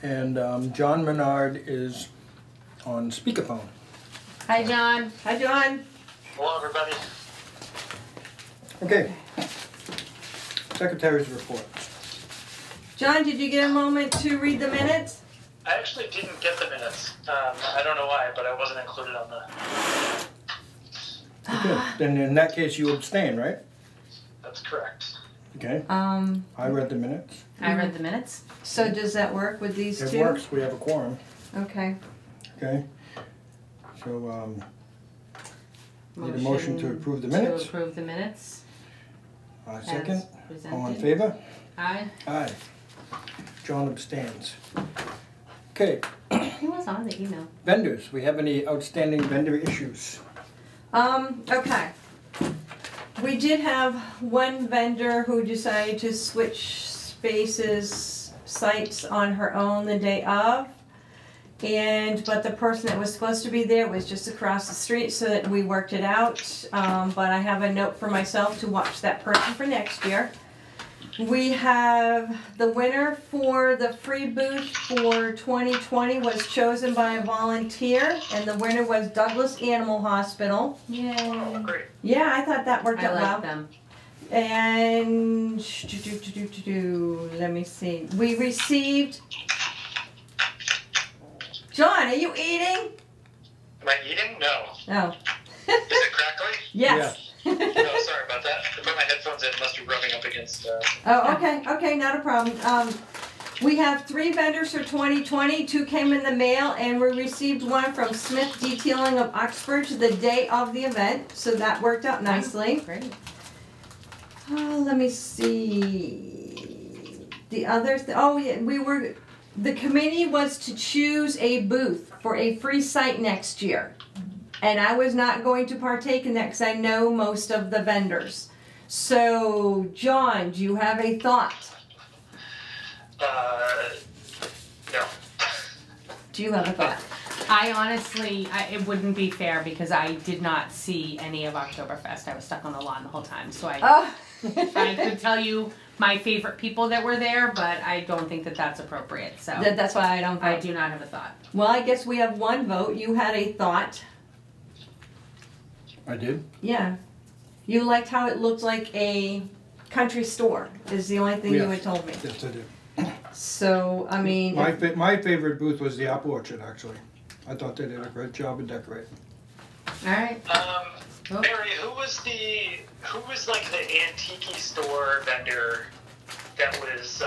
And John Menard is on speakerphone. Hi, John. Hi, John. Hello, everybody. Okay. Secretary's report. John, did you get a moment to read the minutes? I actually didn't get the minutes. I don't know why, but I wasn't included on the... Okay. Then in that case, you abstain, right? That's correct. Okay. I read the minutes. I read the minutes. So does that work with these two? It works. We have a quorum. Okay. Okay. So, need a motion to approve the minutes. To approve the minutes. Second. Presented. All in favor? Aye. Aye. John abstains. Okay. Who was on the email? Vendors. We have any outstanding vendor issues? Okay. We did have one vendor who decided to switch sites on her own the day of. But the person that was supposed to be there was just across the street, so that we worked it out. But I have a note for myself to watch that person for next year. We have the winner for the free booth for 2020 was chosen by a volunteer, and the winner was Douglas Animal Hospital. Yay. Oh, great. Yeah, I thought that worked out well. I like them. And let me see. We received. John, are you eating? Am I eating? No. No. Is it crackly? Yes. No, sorry about that. I put my headphones in. It must be rubbing up against... Oh, okay. Okay, not a problem. We have 3 vendors for 2020. 2 came in the mail, and we received one from Smith Detailing of Oxford the day of the event. So that worked out nicely. Great. Let me see. The other the committee was to choose a booth for a free site next year. And I was not going to partake in that because I know most of the vendors. So, John, do you have a thought? No. Do you have a thought? I honestly, it wouldn't be fair because I did not see any of Oktoberfest. I was stuck on the lawn the whole time. So I could tell you my favorite people that were there, but I don't think that that's appropriate. So that's why I don't vote. I do not have a thought. Well, I guess we have one vote. You had a thought. I did? Yeah. You liked how it looked like a country store, is the only thing you had told me. Yes, I did. So, I mean... My favorite booth was the Apple Orchard, actually. I thought they did a great job of decorating. All right. Mary, who was like the antique store vendor that was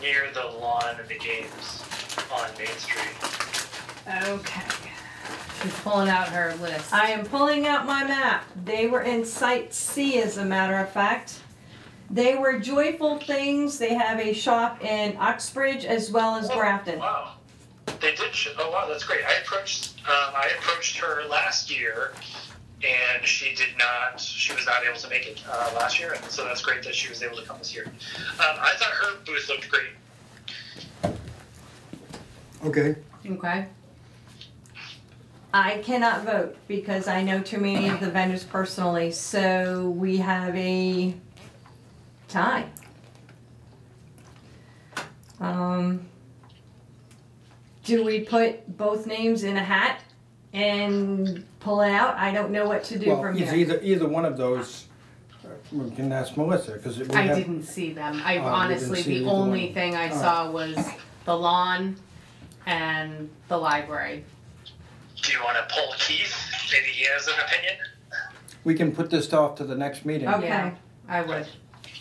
near the lawn of the games on Main Street? Okay. She's pulling out her list. I am pulling out my map. They were in Site C, as a matter of fact. They were Joyful Things. They have a shop in Uxbridge as well as Grafton. Wow. They did. Oh, wow, that's great. I approached her last year, and she was not able to make it last year, and so that's great that she was able to come this year. I thought her booth looked great. Okay. Okay. I cannot vote because I know too many of the vendors personally, so we have a tie. Do we put both names in a hat and pull it out? I don't know what to do from here. Either one of those. We can ask Melissa because I didn't see them. I honestly, the only thing I saw was the lawn and the library. Do you want to poll Keith? Maybe he has an opinion. We can put this off to the next meeting. Okay. Yeah, I would.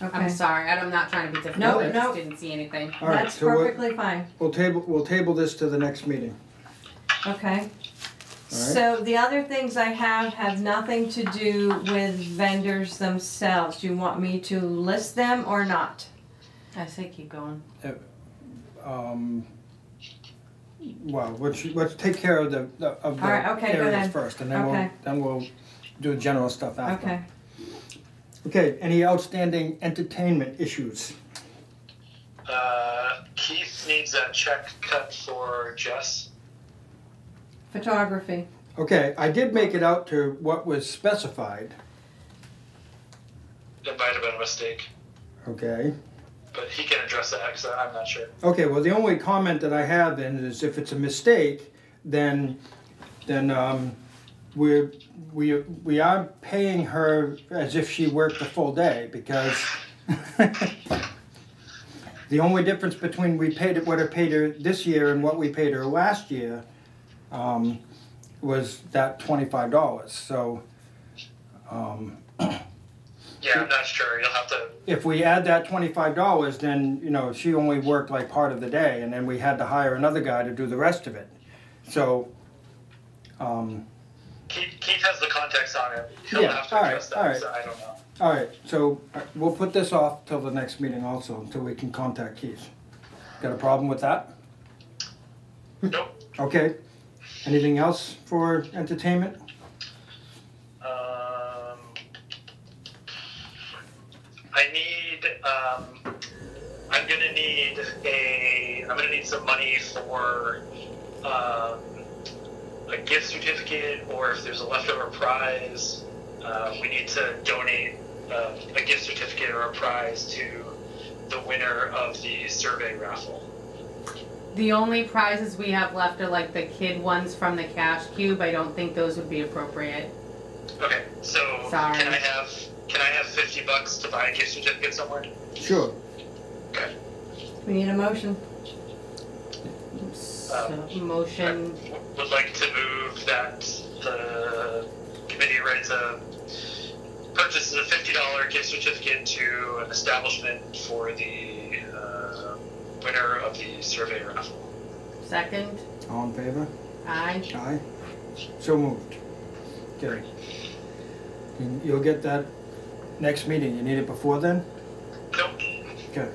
Okay. I'm sorry. I'm not trying to be difficult. No, I no. just didn't see anything. All right, That's so perfectly fine. We'll table this to the next meeting. Okay. So the other things I have nothing to do with vendors themselves. Do you want me to list them or not? I say keep going. Well, let's take care of the All right, okay, go areas ahead. first, and then we'll do general stuff after. Okay. Okay. Any outstanding entertainment issues? Keith needs a check cut for Jess. Photography. Okay, I did make it out to what was specified. It might have been a mistake. Okay. but he can address that because I'm not sure. Okay, well, the only comment that I have then is if it's a mistake, then we are paying her as if she worked a full day, because the only difference between what I paid her this year and what we paid her last year was that $25. So yeah, I'm not sure. You'll have to. if we add that $25, then she only worked like part of the day, and then we had to hire another guy to do the rest of it. So Keith has the context on it. He'll Yeah, have to all right, address that. all right. So I don't know. all right, so we'll put this off till the next meeting also, until we can contact Keith. Got a problem with that? Nope. Okay. Anything else for entertainment? I'm gonna need some money for a gift certificate, or if there's a leftover prize, we need to donate a gift certificate or a prize to the winner of the survey raffle. The only prizes we have left are like the kid ones from the cash cube. I don't think those would be appropriate. Okay, so Sorry. can I have $50 to buy a gift certificate somewhere? Sure. Okay. We need a motion. So, motion. I would like to move that the committee writes purchases a $50 gift certificate to an establishment for the winner of the survey raffle. Second. All in favor? Aye. Aye. So moved. Okay. You'll get that next meeting. You need it before then? Nope. Okay.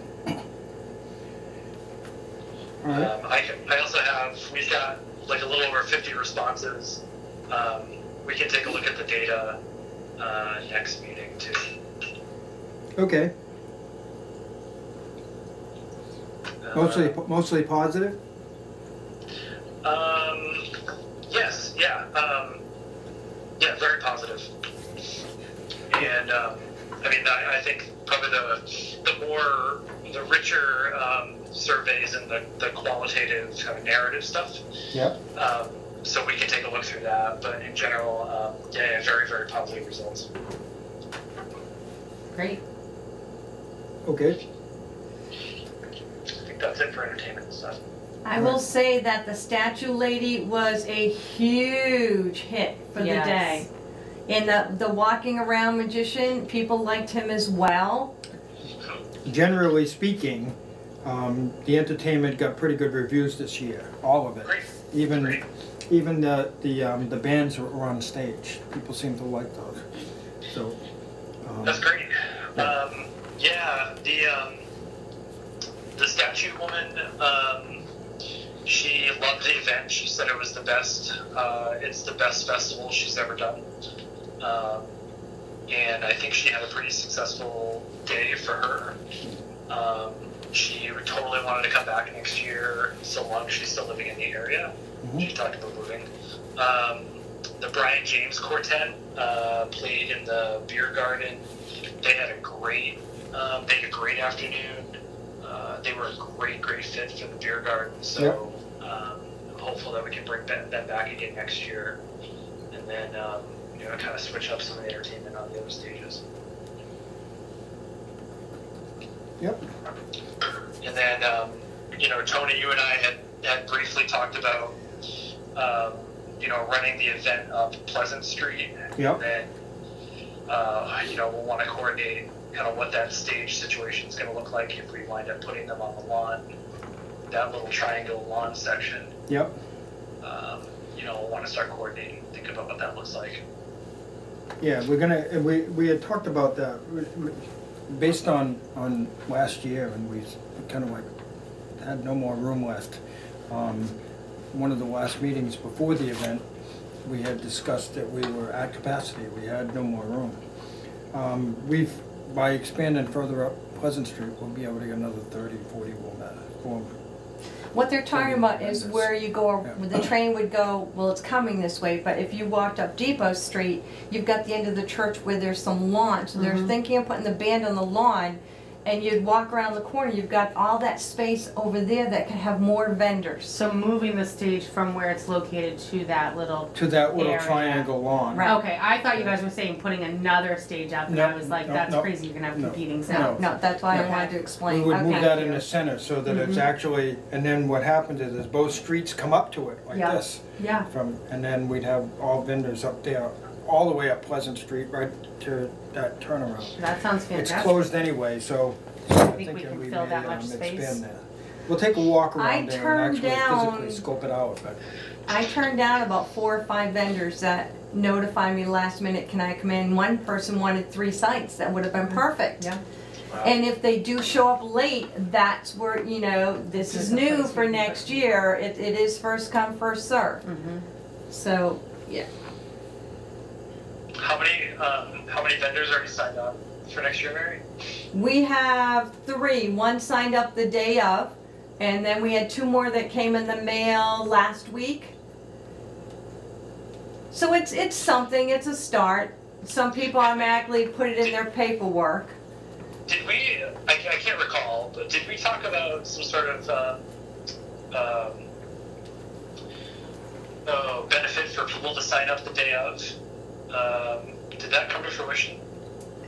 All right. I also have, we've got like a little over 50 responses. We can take a look at the data next meeting too. Okay. Mostly positive? Yes, yeah. Yeah, very positive. And I think probably the richer surveys and the qualitative kind of narrative stuff. Yep. So we can take a look through that, but in general, yeah, very, very positive results. Great. Okay. I think that's it for entertainment and stuff. I will say that the statue lady was a huge hit for the day. And the walking around magician, people liked him as well. Generally speaking, the entertainment got pretty good reviews this year. All of it. Great. Even the bands that were on stage. People seem to like those. So. That's great. Yeah, the statue woman, she loved the event. She said it was the best. It's the best festival she's ever done. And I think she had a pretty successful day for her. She totally wanted to come back next year, so long as she's still living in the area. Mm-hmm. She talked about moving. The Brian James Quartet played in the beer garden. They had a great afternoon. They were a great fit for the beer garden. So I'm hopeful that we can bring them back again next year, and then kind of switch up some of the entertainment on the other stages. Yep. And then Tony, you and I had briefly talked about running the event up Pleasant Street. Yep. And then we'll want to coordinate kind of what that stage situation is going to look like if we wind up putting them on the lawn, that little triangle lawn section. Yep. We'll want to start coordinating, think about what that looks like. Yeah, we had talked about that based on last year, and we kind of like had no more room left. One of the last meetings before the event, we had discussed that we were at capacity. We had no more room. By expanding further up Pleasant Street, we'll be able to get another 30, 40 more. What they're talking about is where you go, the train would go, well, it's coming this way, but if you walked up Depot Street, you've got the end of the church where there's some lawn. So they're thinking of putting the band on the lawn and you'd walk around the corner, you've got all that space over there that could have more vendors. So moving the stage from where it's located to that little area. triangle lawn. Right. Okay, I thought you guys were saying putting another stage up, and No, I was like, no, that's no, crazy, you're gonna have no, competing No, sound. no, that's why I Okay. wanted to We explain. would move Okay. that in the center so that it's actually, and then what happens is both streets come up to it like Yeah. this. Yeah, And then we'd have all vendors up there, all the way up Pleasant Street, right to that turnaround. That sounds It's fantastic. closed anyway, so I think we that can we fill may that much space? expand that. We'll take a walk I around there and turned actually down- physically scope it out, but I turned down about 4 or 5 vendors that notified me last minute, can I come in? One person wanted 3 sites, that would have been perfect. Yeah. And if they do show up late, that's where, you know, this is new for next year. It is first come, first serve. So, yeah. How many vendors already signed up for next year, Mary? We have 3. One signed up the day of, and then we had 2 more that came in the mail last week. So it's something, it's a start. Some people automatically put it in their paperwork. Did we? I can't recall, but did we talk about some sort of benefit for people to sign up the day of? Did that come to fruition?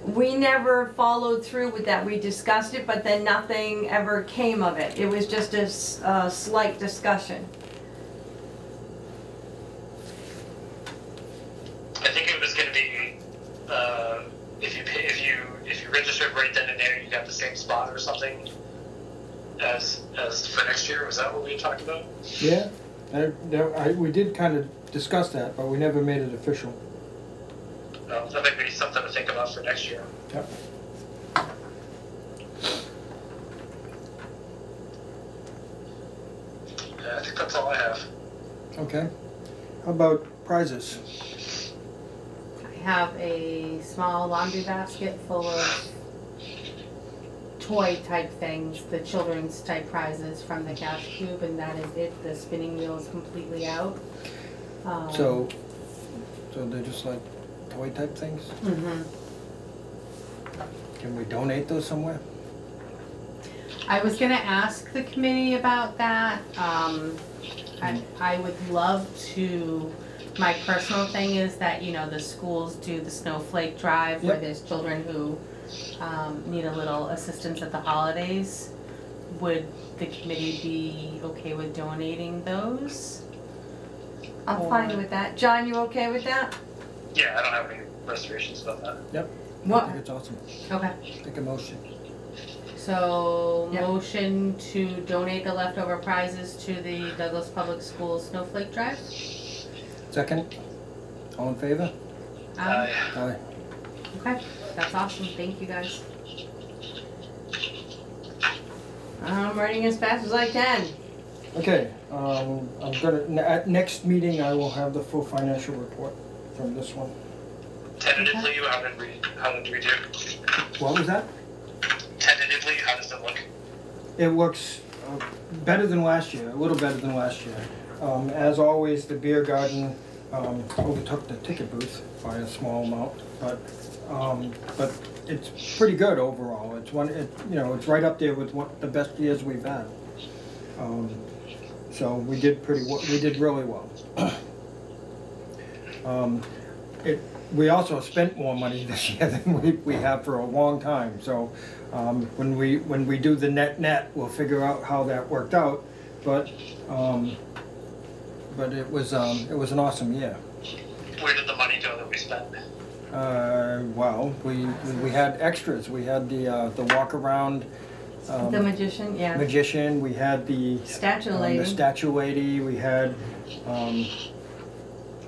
We never followed through with that. We discussed it, but then nothing ever came of it. It was just a slight discussion. I think it was going to be if you registered right then and there, you got the same spot or something as for next year. Was that what we talked about? yeah, we did kind of discuss that, but we never made it official. That might be something to think about for next year. Yep. I think that's all I have. Okay. How about prizes? I have a small laundry basket full of toy type things, the children's type prizes from the cash cube, and that is it. The spinning wheel is completely out. So they're just like toy type things? Mhm. Can we donate those somewhere? I was gonna ask the committee about that. I would love to, my personal thing is that, you know, the schools do the snowflake drive where Yep. there's children who need a little assistance at the holidays. Would the committee be okay with donating those? I'm fine with that. John, you okay with that? Yeah, I don't have any reservations about that. Yep. What? I think it's awesome. Okay. Take a motion. So, Yep. motion to donate the leftover prizes to the Douglas Public Schools Snowflake Drive? Second? All in favor? Aye. Okay, that's awesome, thank you guys. I'm running as fast as I can. Okay, I'm gonna, at next meeting, I will have the full financial report from this one. Tentatively, how did we do? What was that? Tentatively, how does it look? It looks better than last year, a little better than last year. As always, the beer garden overtook the ticket booth by a small amount, but it's pretty good overall. It's it's right up there with the best years we've had. So we did really well. We also spent more money this year than we have for a long time. So when we do the net, we'll figure out how that worked out. But it was an awesome year. Where did the money go that we spent? Well, we had extras. We had the walk around. The magician, yeah. Magician. We had the Statue lady. The statue lady. We had.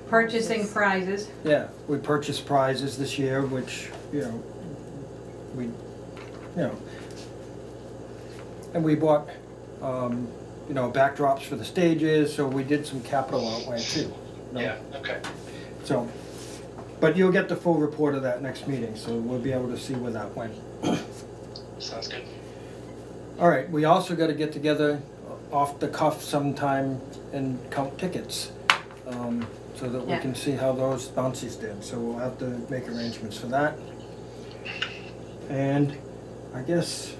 Purchasing prizes. Yeah, we purchased prizes this year, which and we bought backdrops for the stages. So we did some capital outlay too. Yeah. Okay. So, but you'll get the full report of that next meeting, so we'll be able to see where that went. Sounds good. All right, we also got to get together off the cuff sometime and count tickets, so that we Yeah. can see how those bouncies did. So we'll have to make arrangements for that. And I guess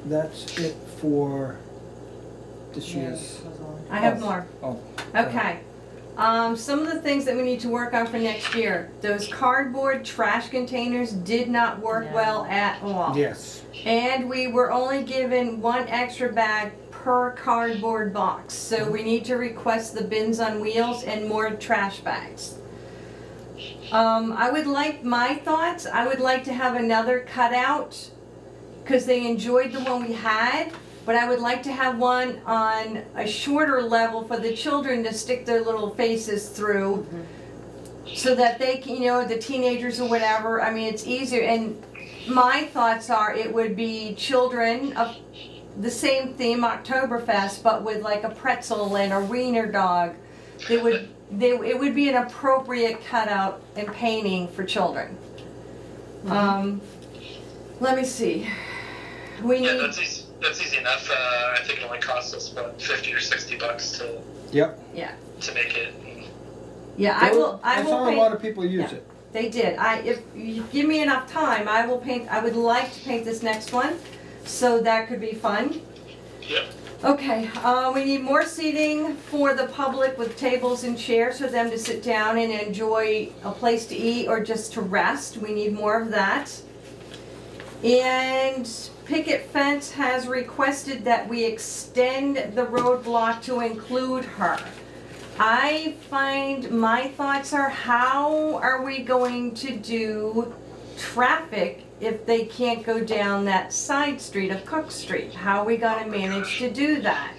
that's it for this year's. I have more. Oh. Okay. Some of the things that we need to work on for next year. Those cardboard trash containers did not work well at all. Yes. And we were only given one extra bag per cardboard box. So we need to request the bins on wheels and more trash bags. I would like my thoughts. I would like to have another cutout because they enjoyed the one we had. But I would like to have one on a shorter level for the children to stick their little faces through so that they can, you know, the teenagers or whatever. I mean, it's easier. And my thoughts are it would be children of the same theme, Oktoberfest, but with like a pretzel and a wiener dog. It would be an appropriate cutout and painting for children. Let me see. We need. That's easy enough. I think it only costs us about $50 or $60 to. Yep. Yeah. To make it. Yeah, I will. I saw paint. a lot of people use it. They did. If you give me enough time, I will paint. I would like to paint this next one, so that could be fun. Yep. Okay. We need more seating for the public with tables and chairs for them to sit down and enjoy a place to eat or just to rest. We need more of that. And Picket Fence has requested that we extend the roadblock to include her. I find my thoughts are, how are we going to do traffic if they can't go down that side street of Cook Street? How are we going to manage to do that?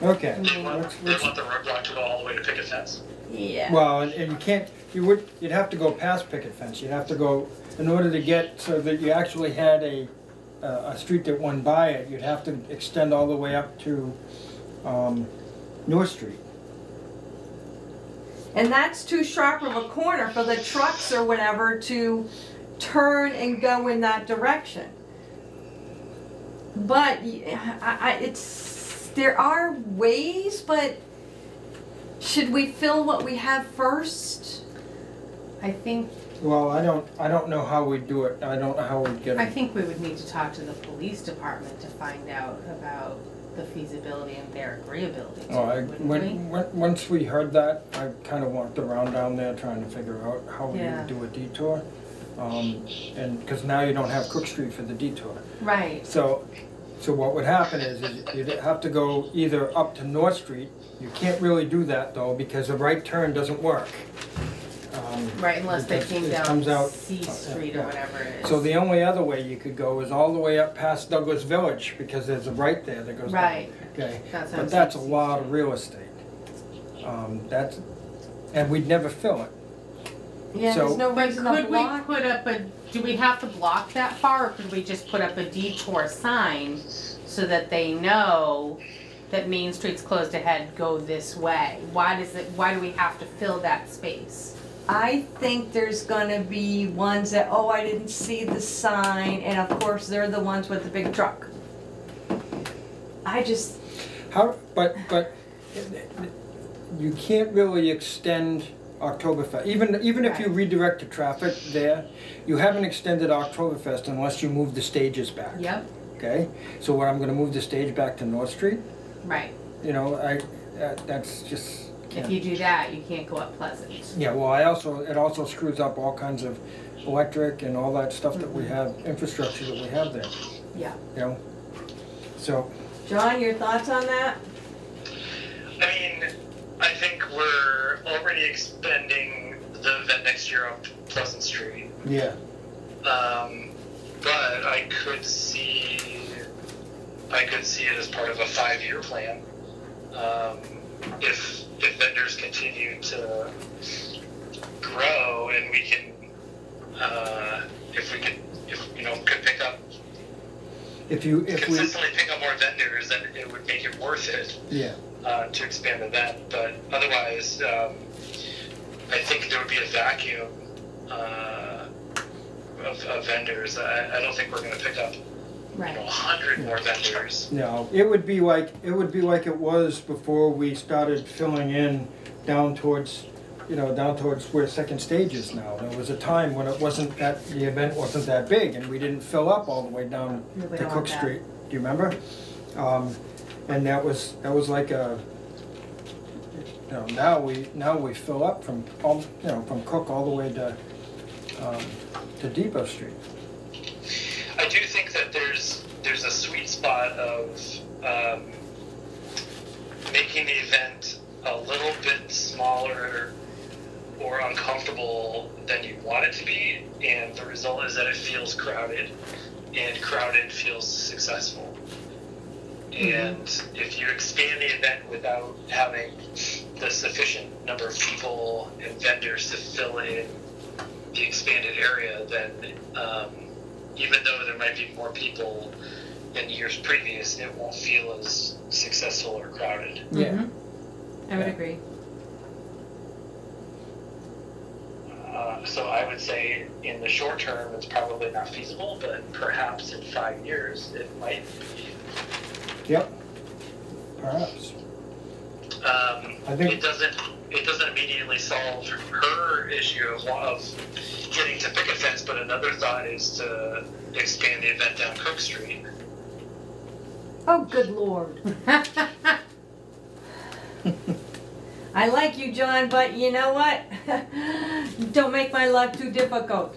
Okay. They want the roadblock to go all the way to Picket Fence? Yeah. Well, and you can't, you'd have to go past Picket Fence. You'd have to go, in order to get so that you actually had a street that went by it, you'd have to extend all the way up to North Street. And that's too sharp of a corner for the trucks or whatever to turn and go in that direction. But there are ways, but should we fill what we have first? I think. Well, I don't know how we'd do it. I don't know how we'd get it. I think we would need to talk to the police department to find out about the feasibility and their agreeability to it, once we heard that, I kind of walked around down there trying to figure out how we would do a detour. And because now you don't have Cook Street for the detour. Right. So what would happen is you'd have to go either up to North Street. You can't really do that though because a right turn doesn't work. Right, unless they came down C Street or whatever it is. So the only other way you could go is all the way up past Douglas Village because there's a right there that goes right. down. Okay, But that's a lot of real estate. And we'd never fill it. Yeah, So, there's no But reason could to we block. put up do we have to block that far, or could we just put up a detour sign so that they know that Main Street's closed ahead, go this way? Why do we have to fill that space? I think there's gonna be ones that, oh, I didn't see the sign, and of course they're the ones with the big truck. But you can't really extend Oktoberfest. Even if you redirect the traffic there, you haven't extended Oktoberfest unless you move the stages back. Yep. Okay? So what, I'm gonna move the stage back to North Street? Right. You know, that's just... If you do that, you can't go up Pleasant. Yeah, well, it also screws up all kinds of electric and all that stuff that we have, infrastructure that we have there. Yeah. You know? So... John, your thoughts on that? I mean, I think we're already expending the event next year on Pleasant Street. Yeah. But I could see it as part of a 5-year plan. If vendors continue to grow and we can, could pick up. If we consistently pick up more vendors, then it would make it worth it. Yeah. To expand the event, but otherwise, I think there would be a vacuum of vendors. I don't think we're going to pick up 100 more vendors. No, it would be like it was before we started filling in down towards you know, down towards where Second Stage is now. There was a time when it wasn't that, the event wasn't that big, and we didn't fill up all the way down Yeah, we to don't Cook want that. Street. Do you remember? And that was like a, you know, now we fill up from all, you know, from Cook all the way to Depot Street. I do think that there's a sweet spot of making the event a little bit smaller or uncomfortable than you want it to be, and the result is that it feels crowded, and crowded feels successful. And if you expand the event without having the sufficient number of people and vendors to fill in the expanded area, then even though there might be more people than years previous, it won't feel as successful or crowded. Yeah. I would agree. So I would say in the short term, it's probably not feasible, but perhaps in 5 years, it might be. Yep. Perhaps. I think it doesn't immediately solve her issue of getting to picket fence, but another thought is to expand the event down Cook Street. Oh, good Lord. I like you, John, but you know what? Don't make my life too difficult.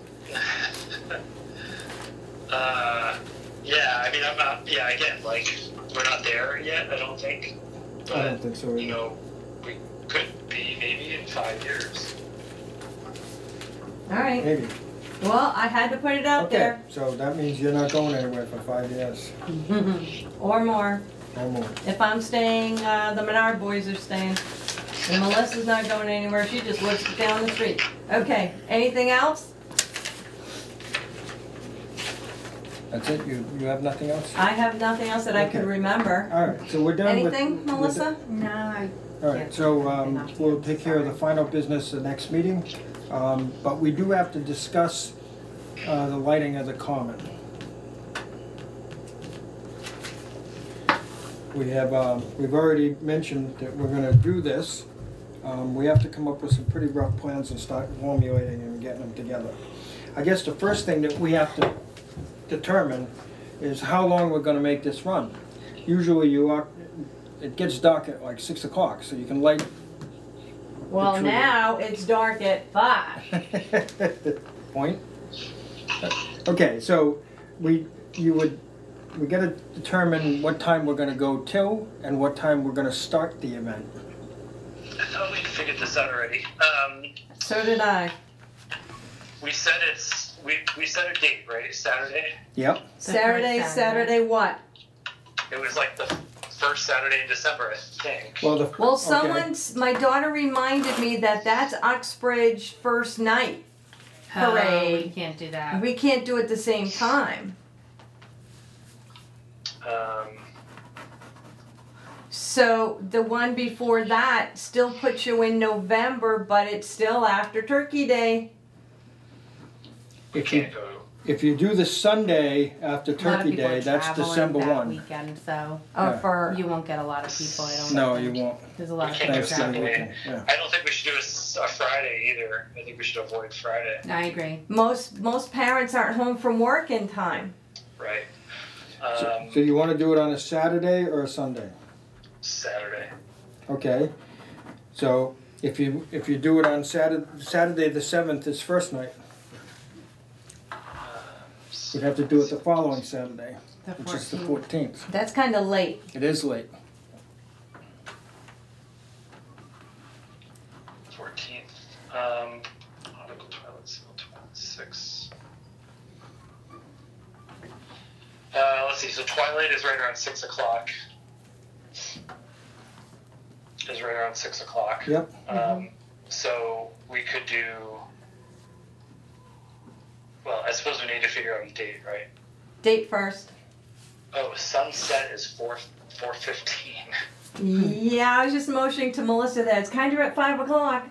Yeah, I mean, I'm not, yeah, again, like, we're not there yet, I don't think. But, I don't think so either. you know, we could be maybe in 5 years. All right. maybe. Well, I had to put it out Okay, there. so that means you're not going anywhere for 5 years Or more. or more. If I'm staying, the Menard boys are staying. And Melissa's not going anywhere. She just lives down the street. Okay. Anything else? That's it? You have nothing else? I have nothing else that I could Okay. remember. All right, so we're done with... Anything, Melissa? No, I All right, so we'll take care of the final business the next meeting. But we do have to discuss the lighting of the common. We've already mentioned that we're gonna do this. We have to come up with some pretty rough plans and start formulating and getting them together. I guess the first thing that we have to determine is how long we're gonna make this run. Usually it gets dark at like 6 o'clock, so you can light. Well, the tree. now it's dark at 5. Point. Okay, so we gotta determine what time we're gonna go till and what time we're gonna start the event. I thought we figured this out already. So did I. We said we set a date, right? Saturday? Yep. Saturday what? It was like the first Saturday in December, I think. Well, Well, my daughter reminded me that that's Uxbridge first night parade. we can't do that. We can't do it at the same time. So the one before that still puts you in November, but it's still after Turkey Day. We can't go. If you do the Sunday after A lot of Turkey people Day, are that's traveling December that 1. weekend, so Yeah. For you won't get a lot of people. I don't. No, think. you won't. There's a lot We of can't people do Thanksgiving traveling. Sunday. weekend, yeah. I don't think we should do a Friday either. I think we should avoid Friday. I agree. most parents aren't home from work in time. Right. So you want to do it on a Saturday or a Sunday? Saturday. Okay. So if you do it on Saturday the 7th is first night. You'd have to do it the following Saturday, The which is the 14th. 14th. That's kind of late. It is late. 14th. Article Twilight Seal 26. Let's see. So Twilight is right around 6 o'clock. Is right around 6 o'clock. Yep. So we could do. Well, I suppose we need to figure out a date, right? Date first. Oh, sunset is 4:15. Yeah, I was just motioning to Melissa that it's kind of at 5 o'clock.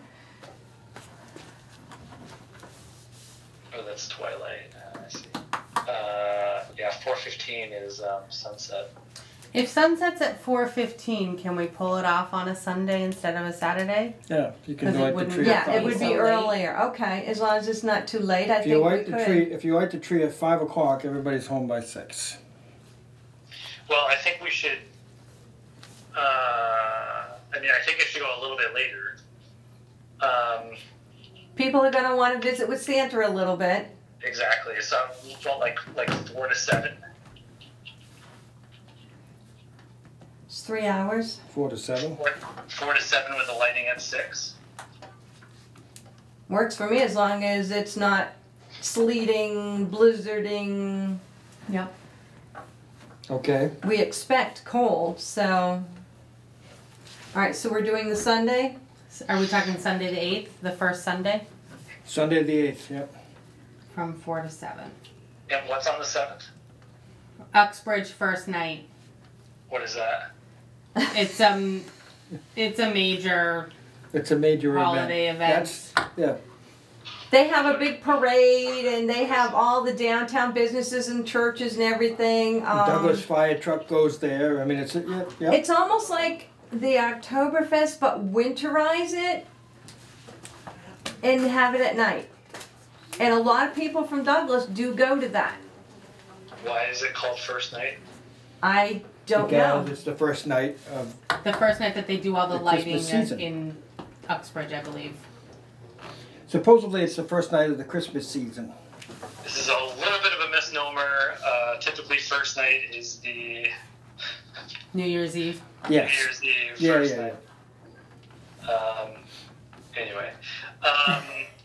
Oh, that's twilight. I see. Yeah, 4:15 is sunset. If sunset's at 4:15, can we pull it off on a Sunday instead of a Saturday? Yeah, you can 'Cause it light the wouldn't- tree Yeah, at 5 it would be So late. earlier. Okay, as long as it's not too late, I If you think we light the could. tree, if you light the tree at 5 o'clock, everybody's home by 6. Well, I think we should. I think it should go a little bit later. People are gonna want to visit with Santa a little bit. Exactly. So like 4 to 7. It's 3 hours. 4 to 7. 4 to 7 with the lighting at 6. Works for me as long as it's not sleeting, blizzarding. Yep. Okay. We expect cold, so. All right, so we're doing the Sunday. Are we talking Sunday the 8th, the first Sunday? Sunday the 8th, yep. From 4 to 7. And what's on the 7th? Uxbridge first night. What is that? It's it's a major It's a major holiday event. Yeah. They have a big parade and they have all the downtown businesses and churches and everything. Douglas fire truck goes there. I mean, it's, yeah. It's almost like the Oktoberfest, but winterize it and have it at night. And a lot of people from Douglas do go to that. Why is it called First Night? I don't Because know. it's the first night of, The first night that they do all the The lighting Christmas season. in Uxbridge, I believe. supposedly it's the first night of the Christmas season. This is a little bit of a misnomer. Typically, First Night is the New Year's Eve. Yes. New Year's Eve. Yeah, First yeah, Night. Anyway.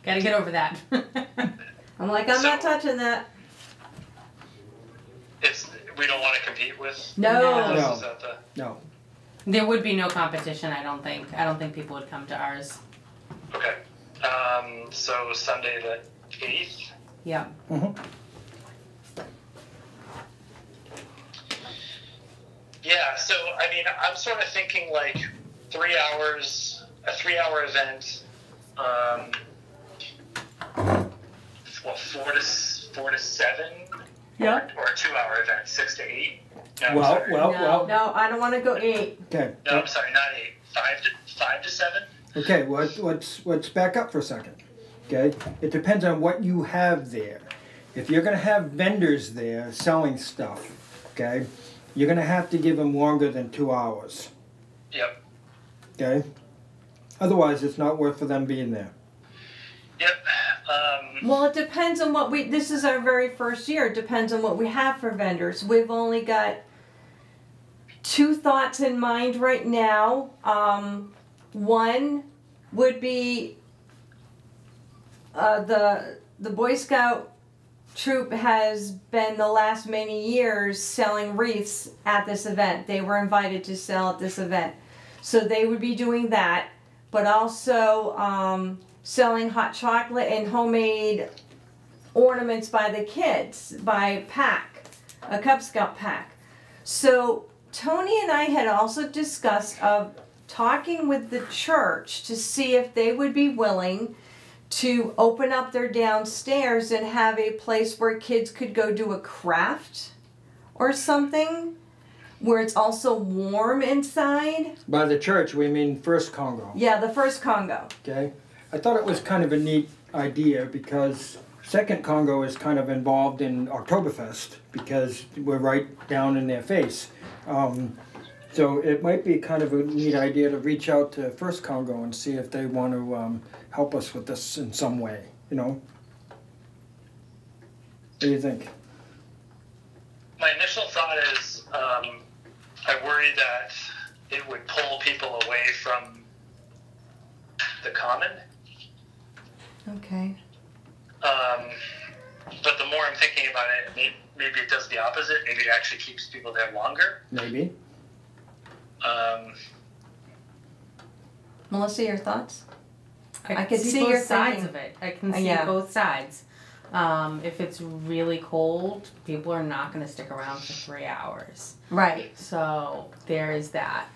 Gotta get over that. I'm like, I'm not touching that. We don't want to compete with. No. This No. is at the. No. There would be no competition, I don't think. I don't think people would come to ours. Okay. So Sunday the 8th. Yeah. Mm-hmm. Yeah. So I mean, I'm sort of thinking like 3 hours, a 3-hour event. What, 4 to 7? Yeah. Or a 2-hour event, 6 to 8. No, I'm Well, sorry. well. No, I don't want to go 8. Okay. No, I'm sorry, not 8. 5 to 7. Okay, well, let's back up for a second. Okay, it depends on what you have there. If you're going to have vendors there selling stuff, okay, you're going to have to give them longer than 2 hours. Yep. Okay, otherwise it's not worth for them being there. Yep. Well, it depends on what this is our very first year. It depends on what we have for vendors. We've only got 2 thoughts in mind right now. One would be the Boy Scout troop has been the last many years selling wreaths at this event. They were invited to sell at this event. So they would be doing that, but also selling hot chocolate and homemade ornaments by the kids, by pack, a Cub Scout pack. So Tony and I had also discussed of talking with the church to see if they would be willing to open up their downstairs and have a place where kids could go do a craft or something, where it's also warm inside. By the church, we mean First Congo. Yeah, the first Congo. Okay, I thought it was kind of a neat idea because Second Congo is kind of involved in Oktoberfest because we're right down in their face. So it might be kind of a neat idea to reach out to First Congo and see if they want to help us with this in some way, you know? What do you think? My initial thought is I worry that it would pull people away from the common. Okay. But the more I'm thinking about it, maybe it does the opposite. Maybe it actually keeps people there longer. Maybe. Melissa, your thoughts? I can can see both your sides thinking. of it. I can see Yeah. both sides. If it's really cold, people are not going to stick around for 3 hours. Right. So there is that.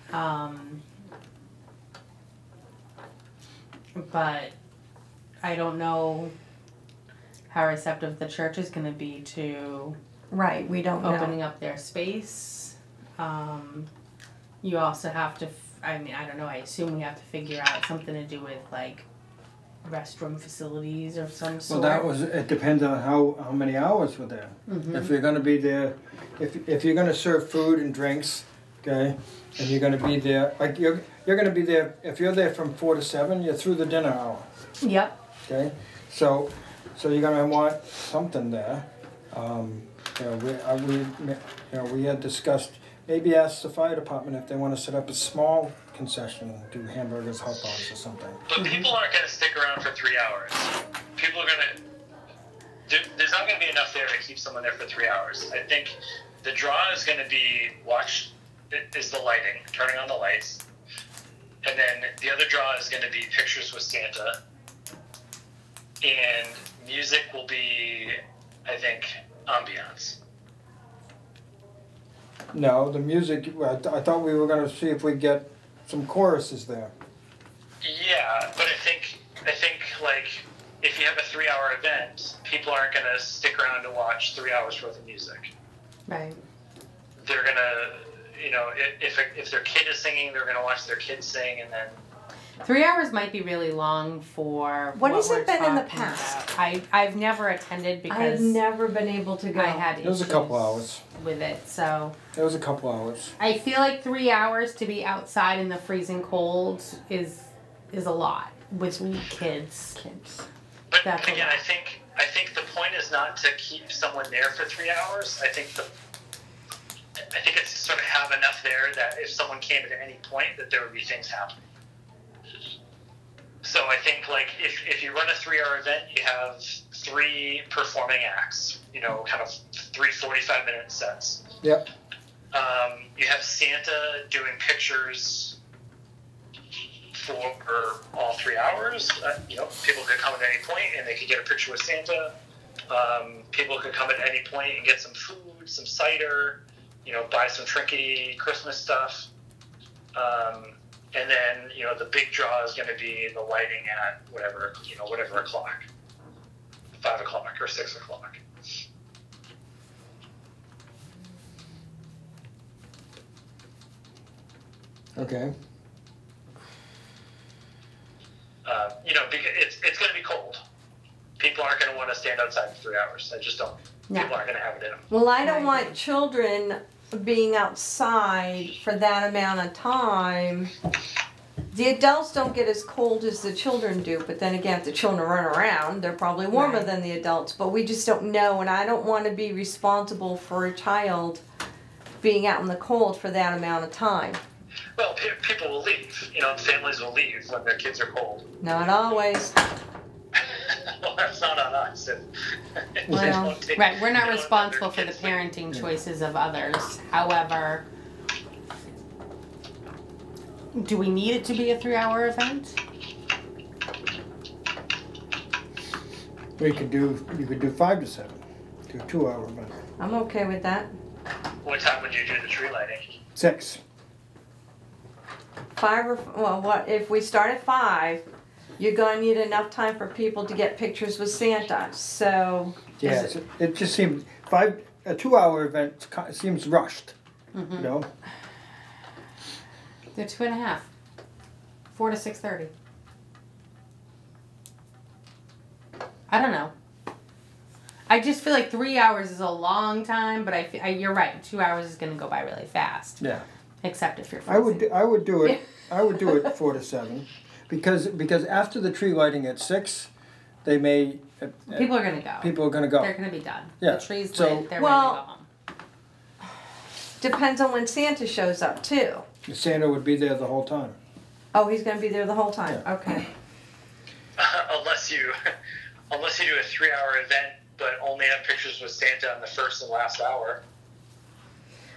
But I don't know how receptive the church is going to be to Right, we don't know. opening up their space. You also have to, I mean, I don't know, I assume we have to figure out something to do with like restroom facilities of some sort. Well, it depends on how many hours we're there. If you're gonna be there, if you're gonna serve food and drinks, okay, and you're gonna be there, like you're gonna be there, if you're there from 4 to 7, you're through the dinner hour, Yep. okay? So you're gonna want something there. We had discussed, maybe ask the fire department if they wanna set up a small concession, do hamburgers, hot dogs or something. But people aren't going to stick around for 3 hours. People are going to... There's not going to be enough there to keep someone there for 3 hours. I think the draw is going to be is the lighting, turning on the lights. And then the other draw is going to be pictures with Santa. And music will be, I think, ambiance. No, the music, I thought we were gonna see if we get some choruses there. Yeah, but I think like if you have a 3-hour event, people aren't gonna stick around to watch 3 hours worth of music. Right. They're gonna, if their kid is singing, they're gonna watch their kid sing, and then 3 hours might be really long for What has we're it been in the talking past? about. I've never attended I've because never been able to go. I had It was a issues couple hours. with it, so It was a couple hours. I feel like 3 hours to be outside in the freezing cold is a lot with kids. But That's a again, lot. I think the point is not to keep someone there for 3 hours. I think it's to sort of have enough there that if someone came at any point, that there would be things happening. So I think like if you run a 3-hour event, you have 3 performing acts. Kind of 3 45-minute sets. Yep. You have Santa doing pictures for all 3 hours. People could come at any point and they could get a picture with Santa. People could come at any point and get some food, some cider, buy some trinkety Christmas stuff. And then, the big draw is going to be the lighting at whatever o'clock, 5 o'clock or 6 o'clock. Okay. Because it's going to be cold. People aren't going to want to stand outside for 3 hours. I just don't. No. People aren't going to have it in them. Well, I don't want children being outside for that amount of time. The adults don't get as cold as the children do, but then again, if the children run around, they're probably warmer Right. than the adults. But we just don't know, and I don't want to be responsible for a child being out in the cold for that amount of time. Well, people will leave. Families will leave when their kids are cold. Not always. Well, that's not on us. Well, Right, we're not They don't responsible want for their the kids parenting choices of others. However, do we need it to be a 3-hour event? You could do 5 to 7, do a 2-hour event. I'm okay with that. What time would you do the tree lighting? 6. 5 or what? If we start at 5, you're gonna need enough time for people to get pictures with Santa. So Yeah, is it- it just seems a 2-hour event seems rushed. They're 2.5. 4 to 6:30. I don't know. I just feel like 3 hours is a long time, but you're right. 2 hours is going to go by really fast. Yeah. Except if you're I would freezing. do it. I would do it 4 to 7, because after the tree lighting at 6, they may People are going to go. people are going to go. They're going to be done. Yeah, The tree's so- lit. They're Well- ready to go home. depends on when Santa shows up too. Santa would be there the whole time. Oh, he's gonna be there the whole time. Yeah. Okay. Unless you do a 3-hour event, but only have pictures with Santa in the first and last hour.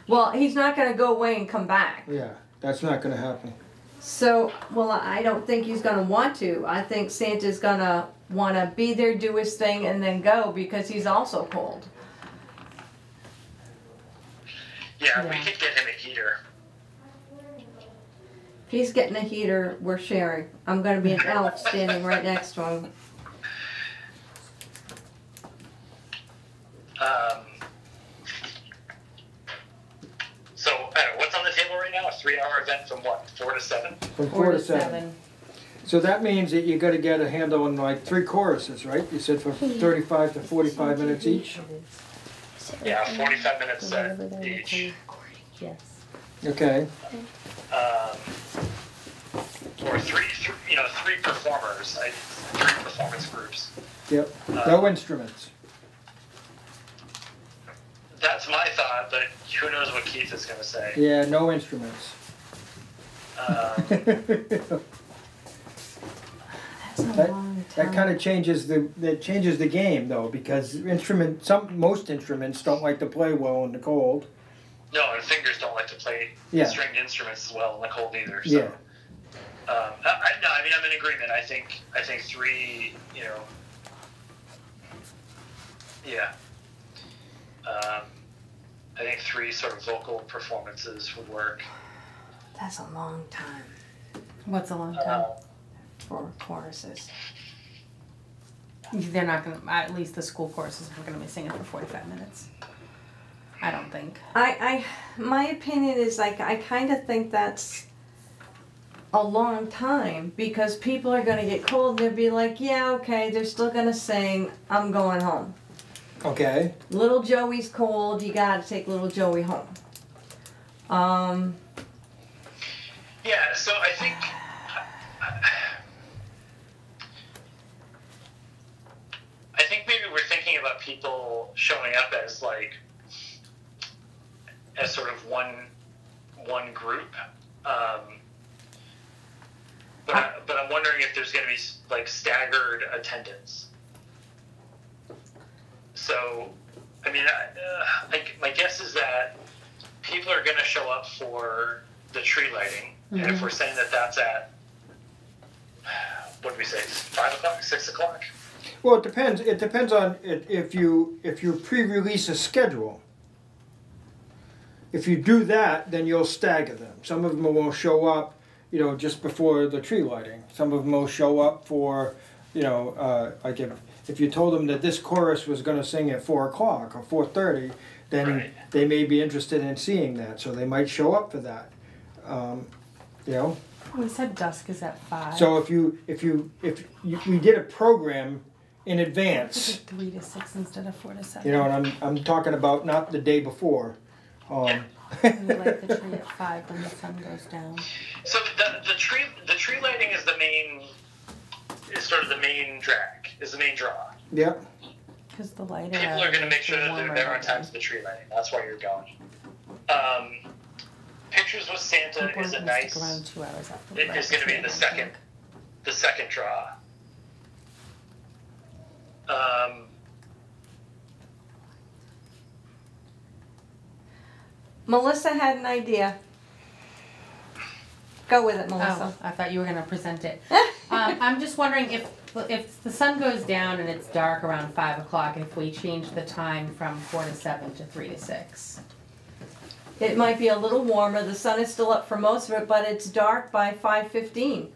Well, he's not gonna go away and come back. Yeah, that's not going to happen. So, well, I don't think he's gonna want to. I think Santa's gonna wanna be there, do his thing, and then go because he's also cold. Yeah, we Yeah. could get him a heater. If he's getting a heater, we're sharing. I'm gonna be an elf standing right next to him. So, now? A 3-hour event from what? 4 to 7? From 4 to 7. So that means that you got to get a handle on like 3 choruses, right? You said for 35 to 45 minutes each? Yeah, 45 minutes each. Yes. Okay. Or three performers, 3 performance groups. Yep. No instruments. That's my thought, but who knows what Keith is going to say. Yeah, no instruments. That kind of changes the game though, because most instruments don't like to play well in the cold. No, and fingers don't like to play stringed instruments as well in the cold either. So. Yeah. I mean, I'm in agreement. I think 3. Yeah. I think 3 sort of vocal performances would work. That's a long time What's a long time? for choruses. They're not gonna. At least the school choruses are gonna be singing for 45 minutes. I don't think. My opinion is like I kind of think that's a long time because people are gonna get cold. They'll be like, yeah, okay, they're still gonna sing. I'm going home. Okay. Little Joey's cold. You gotta take little Joey home. Yeah, so I think maybe we're thinking about people showing up as sort of one group, but I'm wondering if there's going to be like staggered attendance. So, I mean, my guess is that people are going to show up for the tree lighting, and if we're saying that that's at, what do we say, 5 o'clock, 6 o'clock? Well, it depends. It depends on if you pre-release a schedule. If you do that, then you'll stagger them. Some of them will show up, just before the tree lighting. Some of them will show up for, like if you told them that this chorus was going to sing at 4 o'clock or 4:30, then they may be interested in seeing that, so they might show up for that. We said dusk is at 5. So if we did a program in advance, 3 to 6 instead of 4 to 7. and I'm talking about not the day before. We light the tree at 5 when the sun goes down. So the tree lighting is sort of the main drag, is the main draw. Yep. Because the light. People are going to make sure that they're there on time for the tree lighting. That's why you're going. Pictures with Santa is a nice. Around 2 hours after. It is going to be the second draw. Melissa had an idea. Go with it, Melissa. Oh, I thought you were going to present it. I'm just wondering if the sun goes down and it's dark around 5 o'clock, if we change the time from 4 to 7 to 3 to 6. It might be a little warmer. The sun is still up for most of it, but it's dark by 5:15.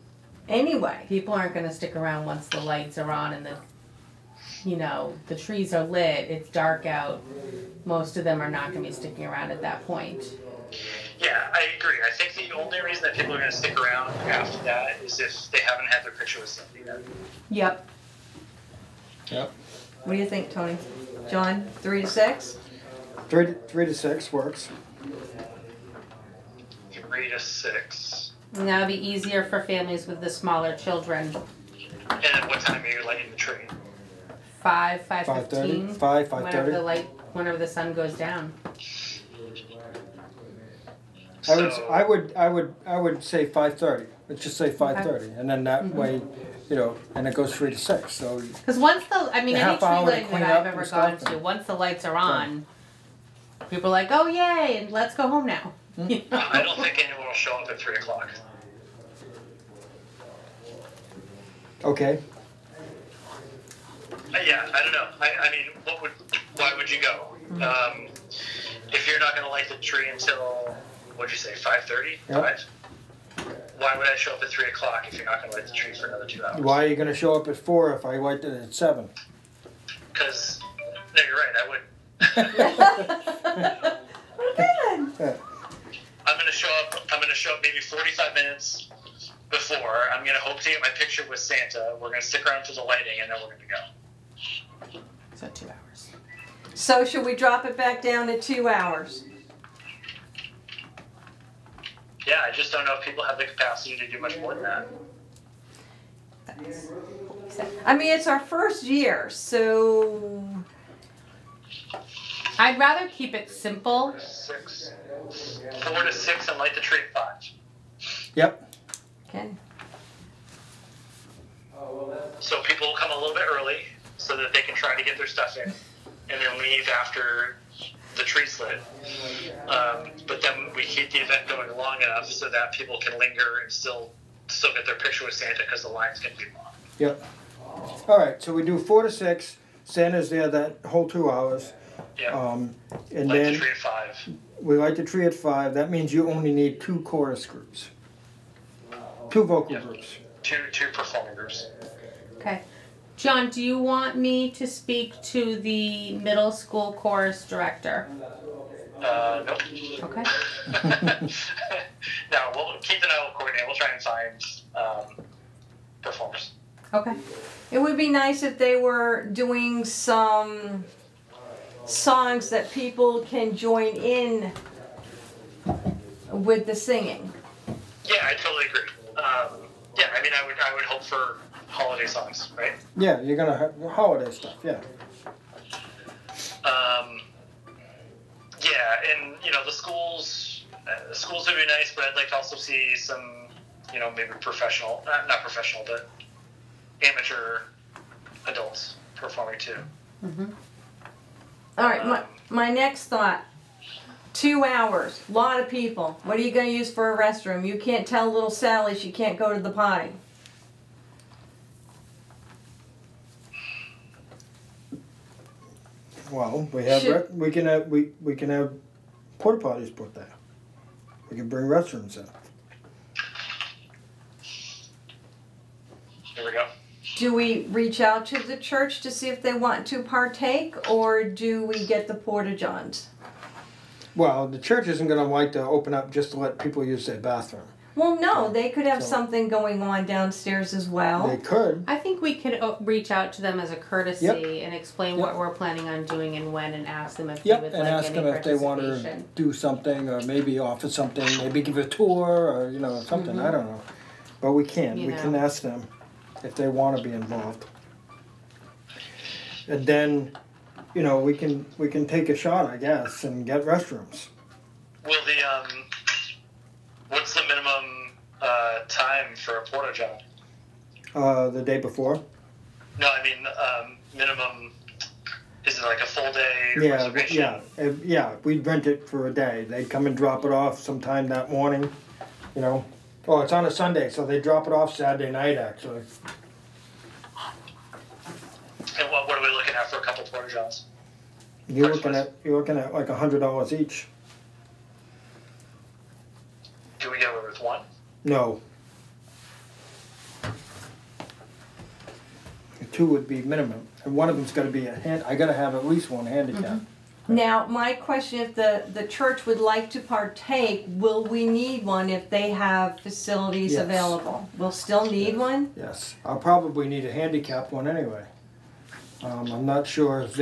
Anyway. People aren't going to stick around once the lights are on and the trees are lit. It's dark out. Most of them are not going to be sticking around at that point. Yeah, I agree. I think the only reason that people are going to stick around after that is if they haven't had their picture with somebody yet. Yep. What do you think, Tony? John, 3 to 6? 3 to 6 works. 3 to 6. And that would be easier for families with the smaller children. And at what time are you lighting the tree? 5:15. 5:30. Whenever the sun goes down. I would say 5:30. Let's just say 5:30, and then that way, and it goes 3 to 6. So because once any tree lighting that I've ever gone to, once the lights are on, people are like, "Oh yay!" and let's go home now. I don't think anyone will show up at 3 o'clock. Okay. Yeah, I don't know. I mean, why would you go? If you're not going to light the tree until, what'd you say, 5:30? Yep. Why would I show up at 3 o'clock if you're not going to light the tree for another 2 hours? Why are you going to show up at 4 if I light it at 7? Because, no, you're right, I wouldn't. Good. I'm going to show up show up maybe 45 minutes before. I'm going to hope to get my picture with Santa. We're going to stick around for the lighting, and then we're going to go. So 2 hours. So should we drop it back down to 2 hours? Yeah, I just don't know if people have the capacity to do much more than that. I mean, it's our first year, so I'd rather keep it simple. 4 to 6 and light the tree at 5. Yep. okay. So people will come a little bit early so that they can try to get their stuff in, and then leave after the tree's lit. But then we keep the event going long enough so that people can linger and still get their picture with Santa because the line's going to be long. Yep. All right, so we do 4 to 6. Santa's there that whole 2 hours. Yeah. And Light then the tree at 5. we light the tree at 5. That means you only need 2 chorus groups. 2 vocal groups. Two performing groups. Okay. John, do you want me to speak to the middle school chorus director? Nope. Okay. No, Keith and I will coordinate. We'll try and find performers. Okay. It would be nice if they were doing some songs that people can join in with the singing. Yeah, I totally agree. Yeah, I mean, I would hope for holiday songs, right? Yeah, you're gonna have holiday stuff. Yeah. Yeah, and the schools would be nice, but I'd like to also see some, maybe professional, not professional, but amateur adults performing too. Mm-hmm. All right, my next thought. 2 hours, a lot of people. What are you going to use for a restroom? You can't tell little Sally she can't go to the potty. Well, we have we can have porta potties put there. We can bring restrooms in. Here we go. Do we reach out to the church to see if they want to partake, or do we get the porta johns? Well, the church isn't going to like to open up just to let people use their bathroom. Well, no, they could have something going on downstairs as well. They could. I think we could reach out to them as a courtesy Yep. and explain what we're planning on doing and when, and ask them if they Yep, would and like ask any them if they want to participation. do something, or maybe offer something, maybe give a tour, or something. I don't know, but we can. We can ask them if they want to be involved, and then, we can take a shot, I guess, and get restrooms. Will what's the minimum time for a porta john? The day before. No, I mean minimum. Is it like a full day reservation? Yeah. We'd rent it for a day. They'd come and drop it off sometime that morning. Oh, it's on a Sunday, so they drop it off Saturday night, actually. And what are we looking at for a couple porta johns? You're looking at like $100 each. Do we get away with one? No. 2 would be minimum, and one of them's got to be I got to have at least one handicap. Now, my question, if the church would like to partake, will we need one if they have facilities Yes. available? We'll still need one? Yes, I'll probably need a handicap one anyway. I'm not sure if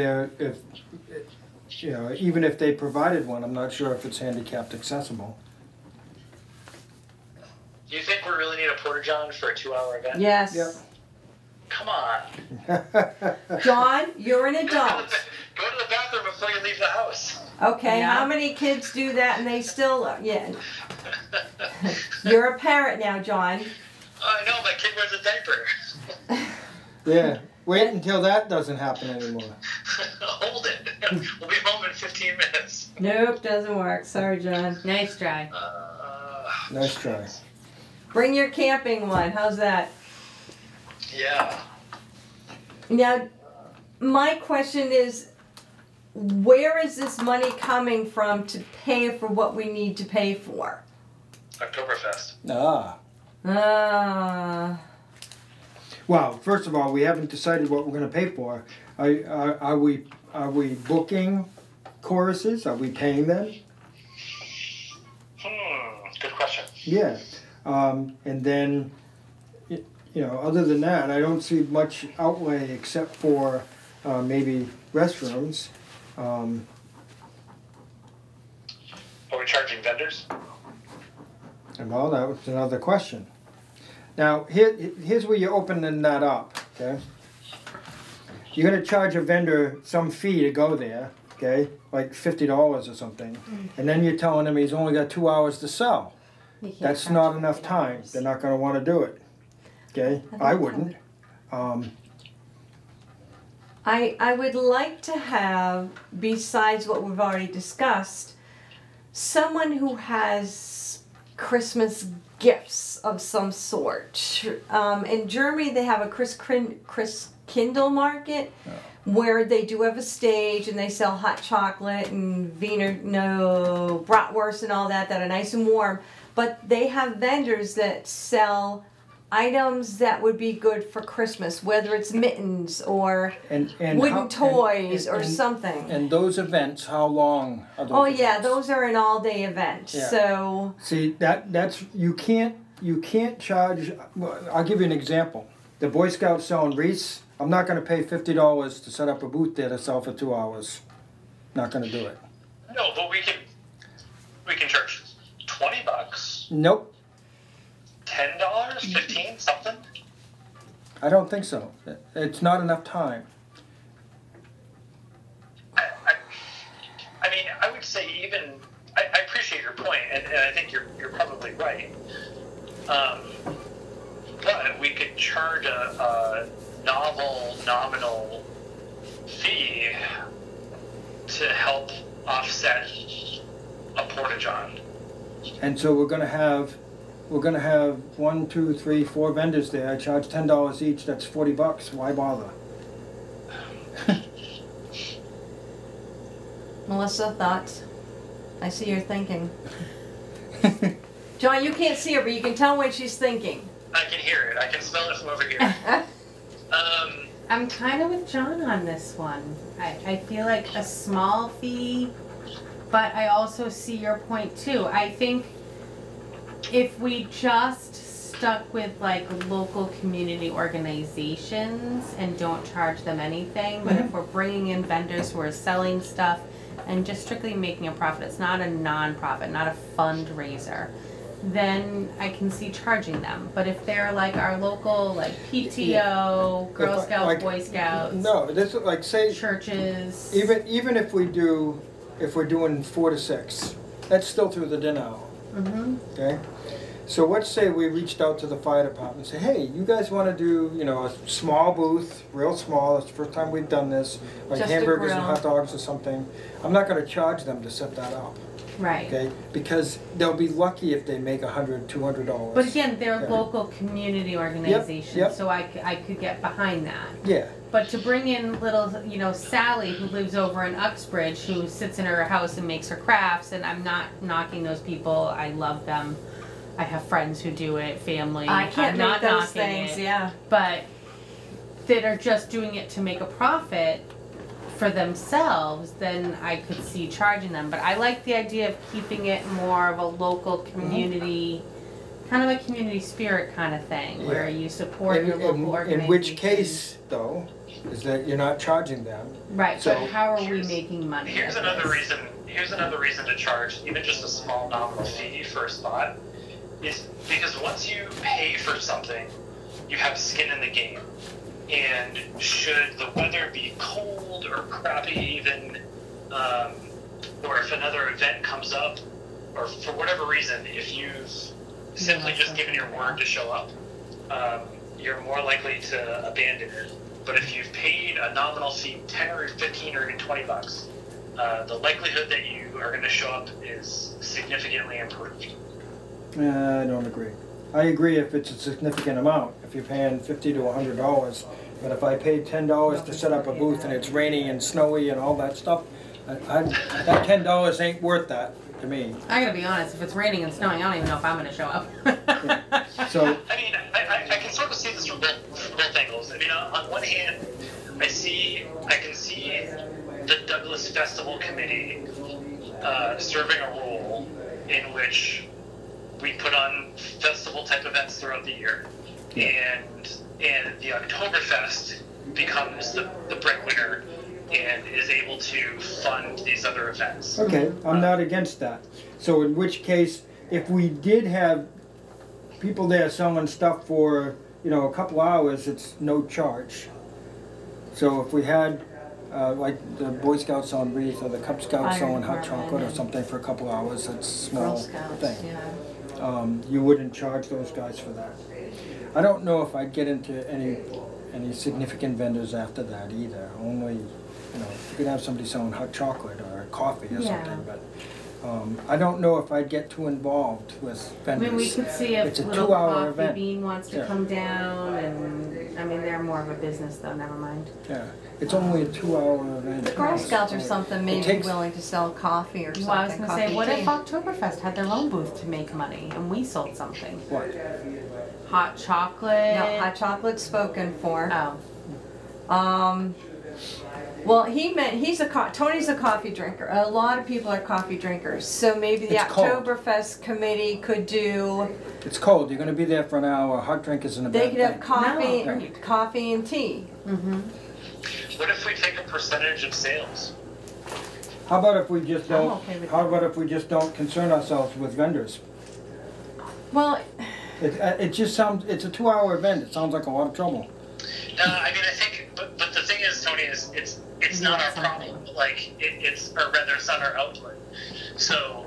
even if they provided one, I'm not sure if it's handicapped accessible. Do you think we really need a porta john for a 2-hour event? Yes. Yep. Come on. John, you're an adult. Go to the bathroom before you leave the house. Okay, Yeah. how many kids do that and they still, You're a parent now, John. I know, my kid wears a diaper. Yeah, wait until that doesn't happen anymore. Hold it. We'll be home in 15 minutes. Nope, doesn't work. Sorry, John. Nice try. Nice try. Bring your camping one. How's that? Yeah. Now, my question is, where is this money coming from to pay for what we need to pay for? Oktoberfest. Well, first of all, we haven't decided what we're going to pay for. Are we booking choruses? Are we paying them? Good question. Yeah, and then, you know, other than that, I don't see much outlay except for maybe restrooms. Are we charging vendors? And well, that was another question. Now, here's where you're opening that up, okay? You're gonna charge a vendor some fee to go there, okay? Like $50 or something. And then you're telling him he's only got 2 hours to sell. You can't That's charge not enough $50. time. They're not gonna wanna do it, okay? I wouldn't. I would like to have, besides what we've already discussed, someone who has Christmas gifts of some sort. In Germany, they have a Chris Kindle market where they do have a stage and they sell hot chocolate and bratwurst and all that are nice and warm. But they have vendors that sell items that would be good for Christmas, whether it's mittens or wooden toys or something. And those events, how long are those? Oh yeah, events? those are an all-day event. Yeah. So see that's you can't charge. Well, I'll give you an example. The Boy Scouts selling wreaths. I'm not going to pay $50 to set up a booth there to sell for 2 hours. Not going to do it. No, but we can charge $20. Nope. $10, $15, something. I don't think so. It's not enough time. I mean, I would say even I appreciate your point, and I think you're probably right. But we could charge a nominal fee to help offset a porta-john. And so we're gonna have 1, 2, 3, 4 vendors there. I charge $10 each. That's $40. Why bother? Melissa, thoughts? I see you're thinking. John, you can't see her, but you can tell when she's thinking. I can hear it. I can smell it from over here. I'm kind of with John on this one. I feel like a small fee, but I also see your point too. I think if we just stuck with like local community organizations and don't charge them anything, but if we're bringing in vendors who are selling stuff and just strictly making a profit, it's not a non-profit, not a fundraiser, then I can see charging them. But if they're like our local like PTO, Girl Scouts, like, Boy Scouts, no, this is like say churches, even if we're doing 4 to 6, that's still through the dinner hour. Okay. So let's say we reached out to the fire department and say, hey, you guys want to do, you know, a small booth, real small. It's the first time we've done this, like Just a hamburgers and grill. hot dogs or something. I'm not going to charge them to set that up. right? Okay, because they'll be lucky if they make $100, $200. But again, they're Yeah. local community organizations, yep. so I could get behind that. Yeah. But to bring in little, you know, Sally, who lives over in Uxbridge, who sits in her house and makes her crafts, and I'm not knocking those people. I love them. I have friends who do it, family. I can't I'm make not those knocking things, it, yeah. but that are just doing it to make a profit for themselves, then I could see charging them. But I like the idea of keeping it more of a local community, kind of a community spirit kind of thing, where you support your local organization. In which case, though, is that you're not charging them. Right, So- but how are we making money? Here's at another this? reason. Here's another reason to charge even just a small nominal fee for a spot, is because once you pay for something, you have skin in the game. And should the weather be cold or crappy even, or if another event comes up, or for whatever reason, if you've simply just given your word to show up, you're more likely to abandon it. But if you've paid a nominal fee, 10 or 15 or even $20, the likelihood that you are going to show up is significantly improved. I don't agree. I agree if it's a significant amount. If you're paying $50 to $100, but if I paid $10 to set up a booth and it's rainy and snowy and all that stuff, that $10 ain't worth that to me. I gotta be honest, if it's raining and snowing, I don't even know if I'm gonna show up. So I mean, I can sort of see this from both angles. I mean, on one hand, I can see the Douglas Festival Committee serving a role in which we put on festival type events throughout the year, and the Oktoberfest becomes the breadwinner and is able to fund these other events. Okay, I'm not against that. So in which case, if we did have people there selling stuff for, a couple hours, it's no charge. So if we had, like the Boy Scouts selling wreaths or the Cub Scouts selling hot chocolate or something for a couple hours, it's a small Girl Scouts, thing. yeah. You wouldn't charge those guys for that. I don't know if I'd get into any significant vendors after that either. Only, you could have somebody selling hot chocolate or coffee or something, but I don't know if I'd get too involved with I vendors. mean, we could see if It's a Little 2-hour Coffee event. Bean wants to Yeah. come down, and I mean, they're more of a business though, never mind. Yeah, it's only a 2-hour event. The Girl Scouts or something may be takes- willing to sell coffee or something. Well, I was gonna coffee say, what and if tea. Oktoberfest had their own booth to make money, and we sold something? What? Hot chocolate? No, hot chocolate's spoken for. Oh. Well, Tony's a coffee drinker. A lot of people are coffee drinkers. So maybe the It's cold. Oktoberfest committee could do, It's cold, you're gonna be there for an hour, hot drink isn't a they bad could have thing. coffee, No. coffee and tea. Mm-hmm. What if we take a percentage of sales? How about if we just I'm don't, okay with how that. about if we just don't concern ourselves with vendors? Well, It just sounds, it's a 2-hour event, it sounds like a lot of trouble. No, I mean, I think, but the thing is, Tony, is it's not our problem. Like, it's, or rather, it's not our output. So,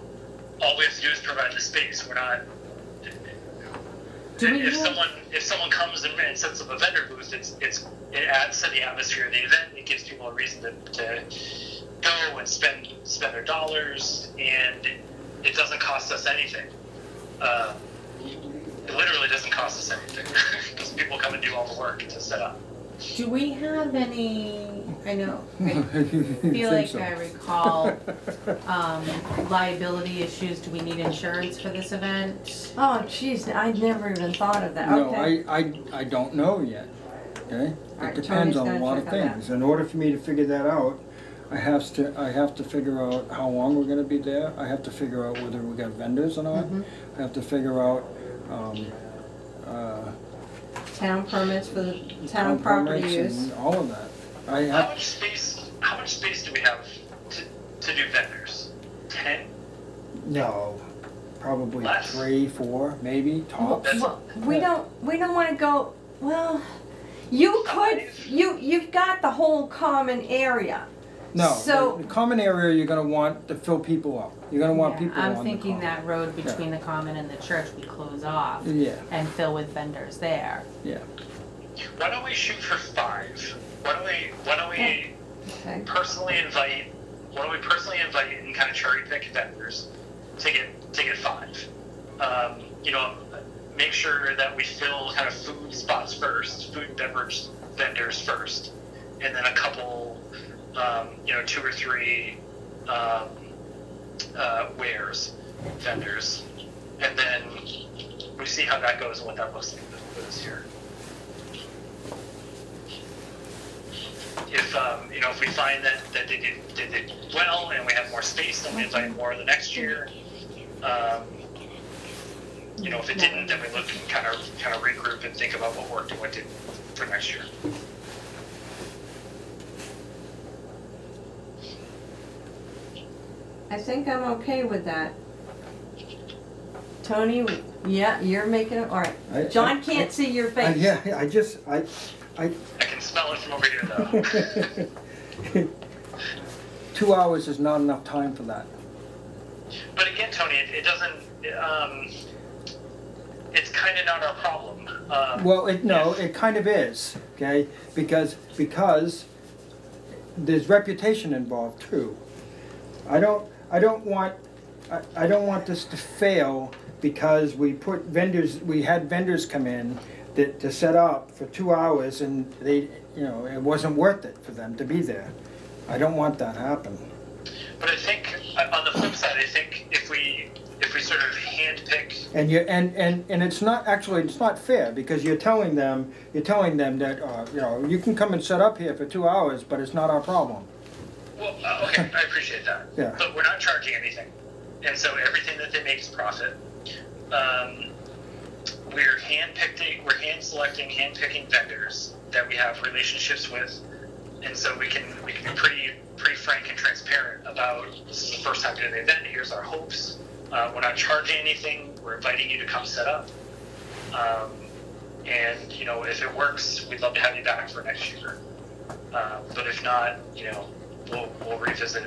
all we have to do is provide the space. We're not. If someone comes and sets up a vendor booth, it adds to the atmosphere of the event. It gives people a reason to go and spend their dollars, and it doesn't cost us anything. It literally doesn't cost us anything because people come and do all the work to set up. Do we have any, I know, I You feel think like so? I recall liability issues. Do we need insurance for this event? oh jeez, I never even thought of that. No, Okay. I don't know yet, okay? It Alright, depends Tony's on a gonna lot of check on that. things. In order for me to figure that out, I have to figure out how long we're gonna be there. I have to figure out whether we got vendors or not. I have to figure out, Town permits for the town property permits use. and all of that. I How have, much space do we have to do vendors? 10? no, probably Less? 3, 4, maybe, tops. Well, we don't want to go, well, you could, you've got the whole common area. No, So- the common area you're gonna want to fill people up. You're gonna want people on the I'm thinking common. that road between the common and the church we close off Yeah, and fill with vendors there. yeah. Why don't we shoot for 5? Why don't we Okay. personally invite and kind of cherry pick vendors to get 5? Make sure that we fill kind of food spots first, food and beverage vendors first, and then a couple, 2 or 3 wares vendors, and then we see how that goes and what that looks like for this year. If we find that they did well and we have more space, then we invite more the next year. If it didn't, then we look and kind of regroup and think about what worked and what didn't for next year. I think I'm okay with that. Tony, yeah, you're making it, all right. John can't see your face. Yeah, I I can smell it from over here, though. 2 hours is not enough time for that. But again, Tony, it doesn't. It's kind of not our problem. Well, it kind of is, okay? Because there's reputation involved too. I don't want this to fail because we had vendors come in to set up for 2 hours and it wasn't worth it for them to be there. I don't want that to happen. But I think on the flip side, I think if we sort of handpick. And it's not fair because you're telling them that you can come and set up here for 2 hours, but it's not our problem. Well, okay, I appreciate that. Yeah. But we're not charging anything, and so everything that they make is profit. we're hand-selecting vendors that we have relationships with, and so we can be pretty frank and transparent about, this is the first time doing the event, here's our hopes. We're not charging anything, we're inviting you to come set up. And, you know, if it works, we'd love to have you back for next year. But if not, you know, we'll revisit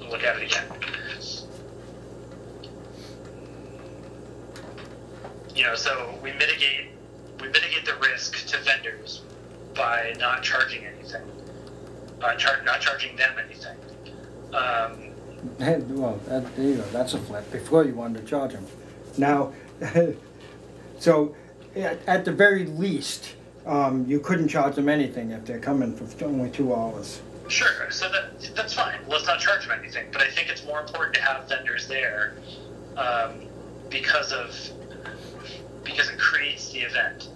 and look at it again. You know, so we mitigate the risk to vendors by not charging anything, not charging them anything. Well, there you go. That's a flip. Before you wanted to charge them. Now, so at the very least, you couldn't charge them anything if they're coming for only 2 hours. Sure. So that's fine. Let's not charge them anything. But I think it's more important to have vendors there because it creates the event.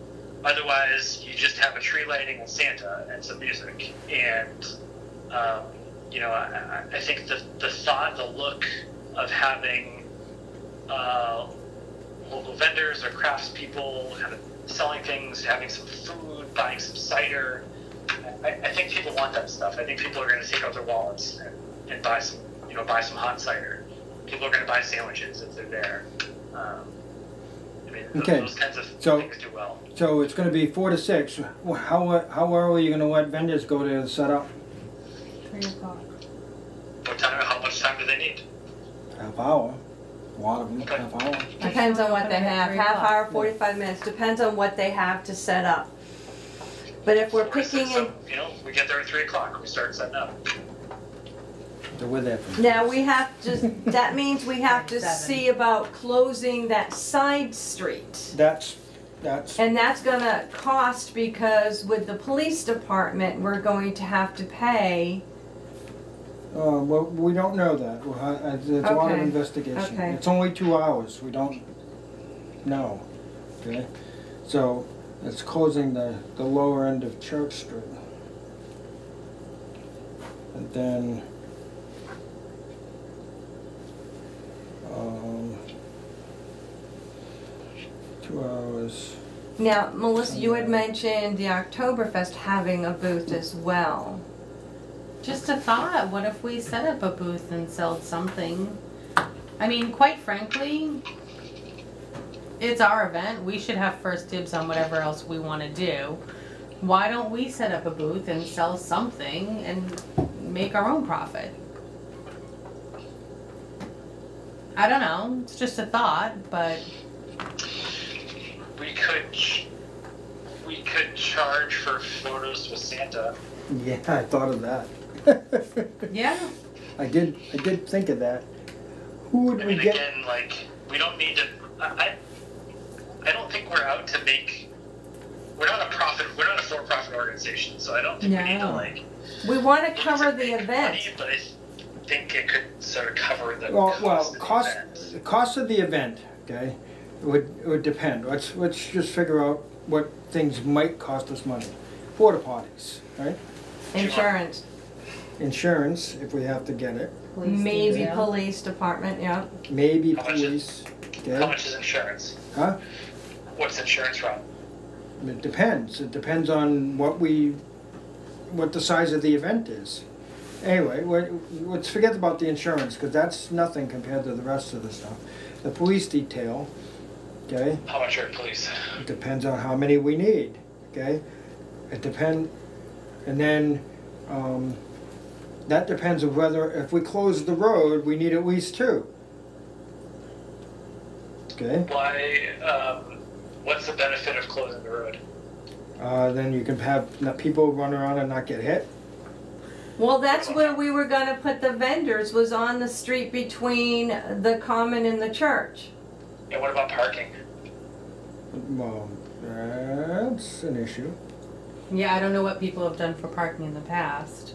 Otherwise, you just have a tree lighting and Santa and some music. And, you know, I think the look of having local vendors or craftspeople selling things, having some food, buying some cider, I think people want that stuff. I think people are going to take out their wallets and buy some hot cider. People are going to buy sandwiches if they're there. I mean, okay. Those kinds of things do well. So it's going to be 4 to 6. How early are you going to let vendors go to set up? 3 o'clock. How much time do they need? Half hour. A lot of them, Okay. half hour. Depends on what they have. 3 Half o'clock. hour, 45 minutes. Depends on what they have to set up. But if we're 4 to 6, picking in, so, you know, we get there at 3 o'clock. We start setting up. So we're there for now we have to, that means we have to 7. see about closing that side street. That's And that's gonna cost, because with the police department, we're going to have to pay. well, we don't know that. There's a lot of Okay. investigation. Okay. It's only 2 hours. We don't know. Okay, so it's closing the lower end of Church Street, and then 2 hours. Now, Melissa, you had mentioned the Oktoberfest having a booth as well. Just a thought, what if we set up a booth and sold something? I mean, quite frankly, it's our event. We should have first dibs on whatever else we want to do. Why don't we set up a booth and sell something and make our own profit? I don't know, it's just a thought, but We could charge for photos with Santa. Yeah, I thought of that. yeah. I did think of that. Who would I we mean, get? again, like, we don't need to. I don't think we're out to make. We're not a for-profit organization, so I don't think we need to No. like. We want to cover the make event. money, but I think it could sort of cover the Well, cost of the cost event. the cost of the event, okay, would depend. Let's just figure out what things might cost us money. Porta potties, right? Insurance, Insurance, if we have to get it. maybe detail. police department, yeah. Maybe How much is- police. How Okay. much is insurance? Huh? What's insurance from? It depends. It depends on what the size of the event is. Anyway, let's forget about the insurance, because that's nothing compared to the rest of the stuff. The police detail, okay, How much are police? it depends on how many we need, okay? It depends, and then that depends on whether, if we close the road, we need at least 2. Okay? Why? What's the benefit of closing the road? Then you can have people run around and not get hit. Well, that's where we were gonna put the vendors, was on the street between the common and the church. And what about parking? Well, that's an issue. Yeah, I don't know what people have done for parking in the past.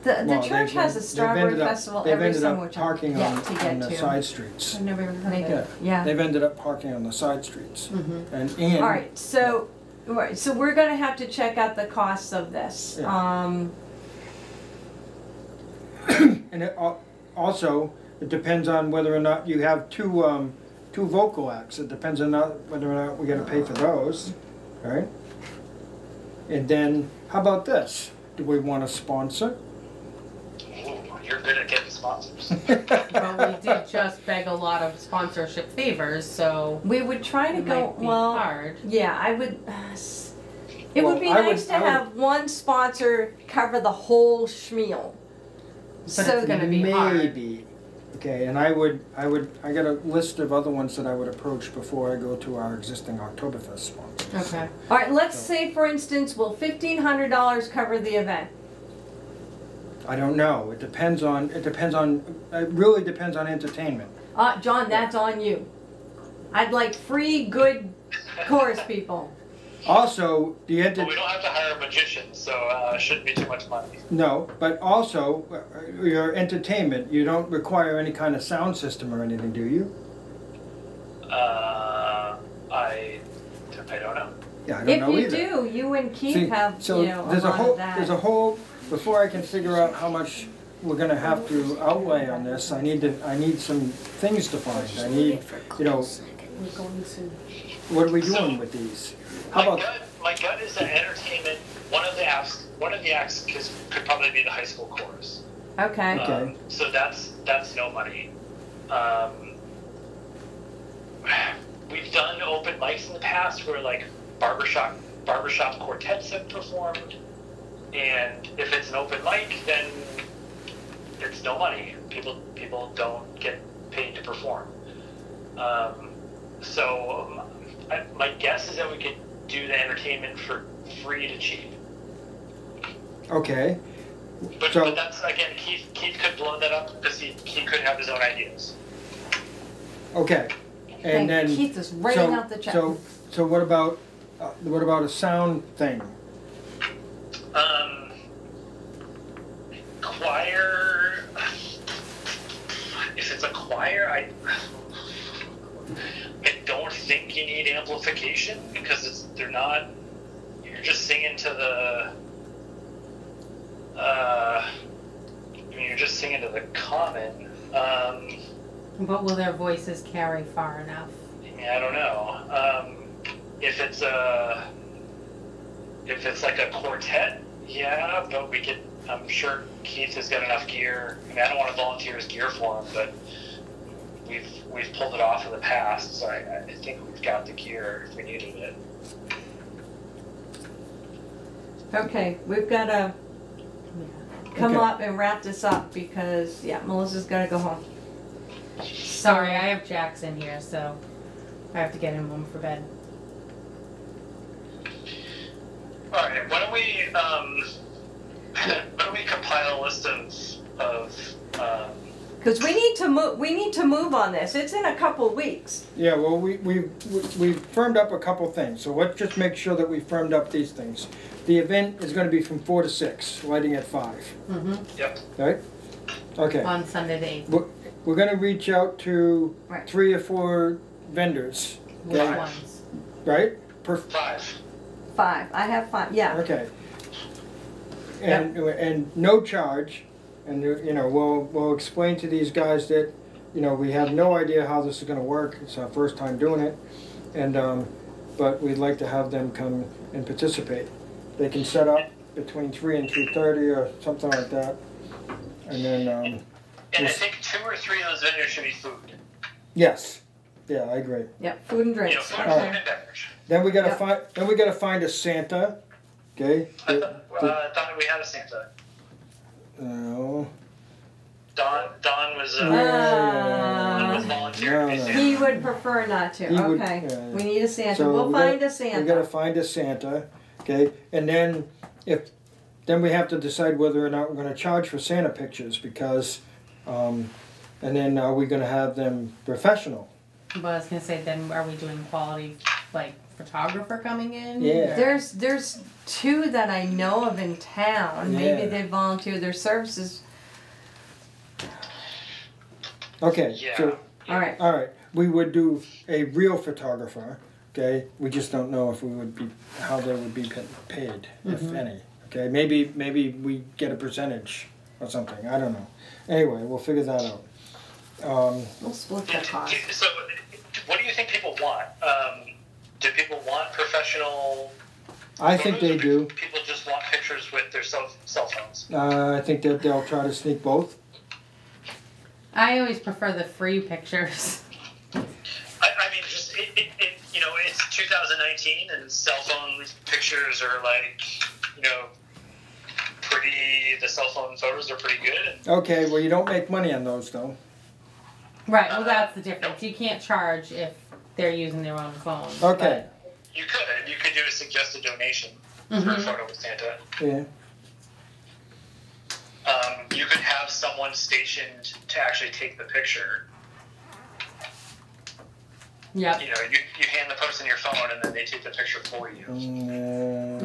The Well, church they've- has a they've Strawberry ended up- Festival they've every ended summer, up which parking I'm yet on to get the to. side streets. I've never even heard They of do, it. yeah. They've ended up parking on the side streets. Mhm. And All right, so we're gonna have to check out the costs of this. Yeah. And it also, it depends on whether or not you have two two vocal acts. It depends on whether or not we gotta pay for those, right? And then, how about this? Do we want a sponsor? Ooh, you're good at getting sponsors. Well, we did just beg a lot of sponsorship favors, so We would try to it go, might be well, hard. yeah, I would, it Well, would be I would- nice to I would- have one sponsor cover the whole schmeal. But it's gonna be hard. Maybe. Okay, and I got a list of other ones that I would approach before I go to our existing Oktoberfest sponsors. Okay. All right, let's say, for instance, will $1,500 cover the event? I don't know. It really depends on entertainment. John, that's on you. I'd like free, good chorus people. Also, But we don't have to hire a magician, so it shouldn't be too much money. no, but also, your entertainment, you don't require any kind of sound system or anything, do you? I don't know. Yeah, I don't If know you either. do, you and Keith See, have, so you know, a there's a lot whole, of that. there's a whole, before I can figure out how much we're gonna have to outlay on this, I need some things defined. I need, you know, what are we doing with these? How about, My gut is that entertainment. One of the acts could probably be the high school chorus. Okay. Okay. So that's no money. We've done open mics in the past where like barbershop quartets have performed, and if it's an open mic, then it's no money. People don't get paid to perform. My guess is that we could do the entertainment for free to cheap. okay, But So- that's, again, Keith could blow that up because he could have his own ideas. okay. And then, Keith is writing out the check. so what about a sound thing? Choir. If it's a choir, I don't think you need amplification because you're just singing to you're just singing to the common. But will their voices carry far enough? I don't know. If it's like a quartet, yeah, but I'm sure Keith has got enough gear. I mean, I don't want to volunteer his gear for him, but we've pulled it off in the past, so I think we've got the gear if we needed it. Okay, we've got to come Okay. up and wrap this up because, yeah, Melissa's got to go home. Sorry, I have Jackson here, so I have to get him home for bed. All right, why don't we compile a list of Because we need to move on this. It's in a couple weeks. Yeah, well, we firmed up a couple things, so let's just make sure that we firmed up these things. The event is gonna be from 4 to 6, lighting at 5, Yep. right? Okay. On Sunday the 8th. We're gonna reach out to Right. 3 or 4 vendors, Which okay, ones? right? 5. 5. I have 5. Yeah. Okay. And no charge, and you know, we'll explain to these guys that, you know, we have no idea how this is gonna work. It's our first time doing it, and but we'd like to have them come and participate. They can set up between 3 and 3:30 or something like that, and then And I think 2 or 3 of those vendors should be food. yes, yeah, I agree. Yep. Food and You know, drinks. food, Okay. food and beverage. Then we gotta Yep. find a Santa, okay? I thought we had a Santa. No. Don was Uh, volunteering to be no. Santa. He would prefer not to. He would- Okay. yeah. We need a Santa. So We'll we find gotta- a Santa. We gotta find a Santa, okay? And then then we have to decide whether or not we're gonna charge for Santa pictures because, and then are we gonna have them professional? But I was gonna say, then are we doing quality, like, photographer coming in? Yeah. There's 2 that I know of in town. Maybe Yeah. they volunteer their services. Okay, Yeah. so, All right. all right, we would do a real photographer, okay? We just don't know if we would be, how they would be paid, if any, okay? Maybe we get a percentage or something, I don't know. Anyway, we'll figure that out. We'll split the cost. So what do you think people want? Do people want professional? I think they do. People just want pictures with their cell phones. I think that they'll try to sneak both. I always prefer the free pictures. I mean, just you know, it's 2019 and cell phone pictures are like, you know, the cell phone photos are pretty good. And, Okay, well, you don't make money on those, though. Right, well, that's the difference. You can't charge if they're using their own phone. Okay. you could do a suggested donation for a photo with Santa. Yeah. You could have someone stationed to actually take the picture. Yep. You know, you hand the person your phone and then they take the picture for you.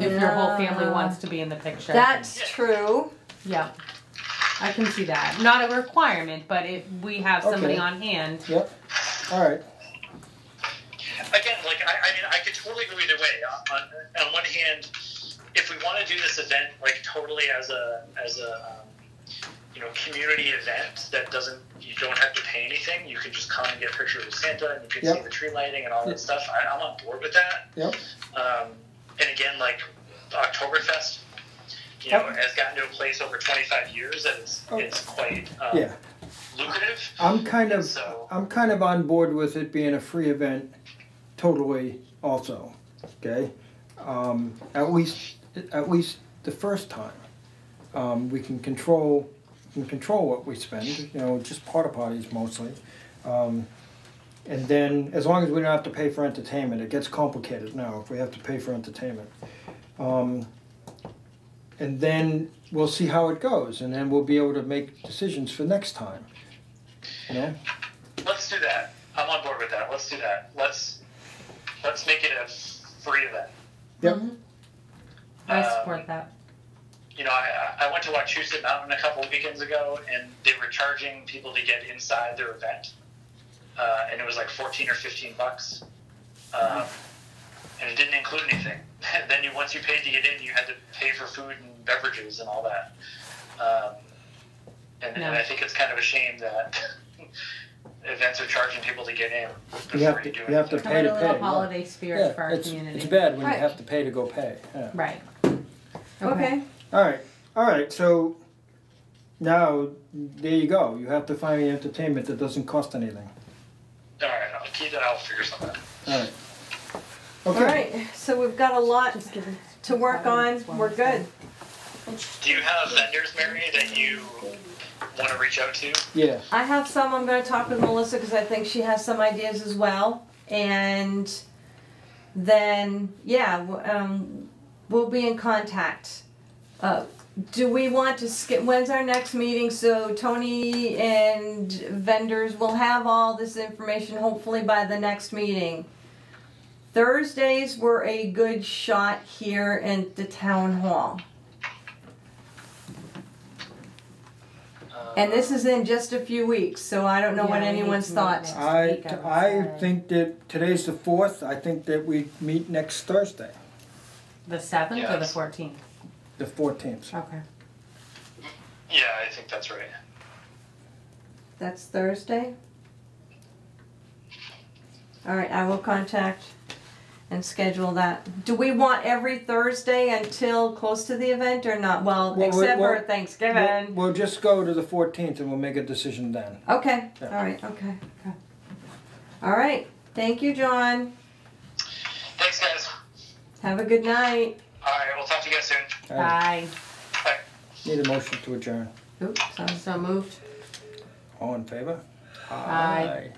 If your whole family wants to be in the picture. That's true. Yep. I can see that. Not a requirement, but if we have somebody Okay. on hand. Yep. All right. Again, like I mean, I could totally go either way. On one hand, if we want to do this event like totally as a you know, community event that you don't have to pay anything. You can just come and get a picture with Santa, and you can see the tree lighting and all that stuff. I'm on board with that. Yep. And again, like Oktoberfest, you know, has gotten to a place over 25 years that it's quite lucrative. I'm kind of on board with it being a free event, totally. Also, okay. At least the first time, we can control what we spend. You know, just porta potties mostly. And then, as long as we don't have to pay for entertainment, it gets complicated now if we have to pay for entertainment. And then we'll see how it goes, and then we'll be able to make decisions for next time. You know? Let's do that. I'm on board with that. Let's do that. Let's make it a free event. Yep. I support that. You know, I went to Wachusett Mountain a couple weekends ago, and they were charging people to get inside their event, and it was like $14 or $15, and it didn't include anything. Then once you paid to get in, you had to pay for food and beverages and all that. And I think it's kind of a shame that events are charging people to get in. You have to pay to a pay. little holiday spirit for our community. It's bad when you have to pay to go pay. Yeah. Right. Okay. All right. So now there you go. You have to find the entertainment that doesn't cost anything. All right, I'll figure something out. All right. All Okay. right. So we've got a lot to work on. We're good. Do you have vendors, Mary, that you want to reach out to? Yeah. I have some. I'm going to talk with Melissa because I think she has some ideas as well. And then, we'll be in contact. Do we want to skip? When's our next meeting? So Tony and vendors will have all this information hopefully by the next meeting. Thursdays were a good shot here in the town hall. And this is in just a few weeks, so I don't know what anyone's thoughts. I think that today's the 4th. I think that we meet next Thursday, The 7th or the 14th? the 14th. Okay. Yeah, I think that's right. That's Thursday? All right, I will contact and schedule that. Do we want every Thursday until close to the event or not? Well, except for Thanksgiving. We'll just go to the 14th and we'll make a decision then. Okay, Yeah. all right, okay. All right, thank you, John. Thanks, guys. Have a good night. All right, we'll talk to you guys soon. All right. Bye. Bye. Need a motion to adjourn. Oops, sorry. So moved. All in favor? Aye.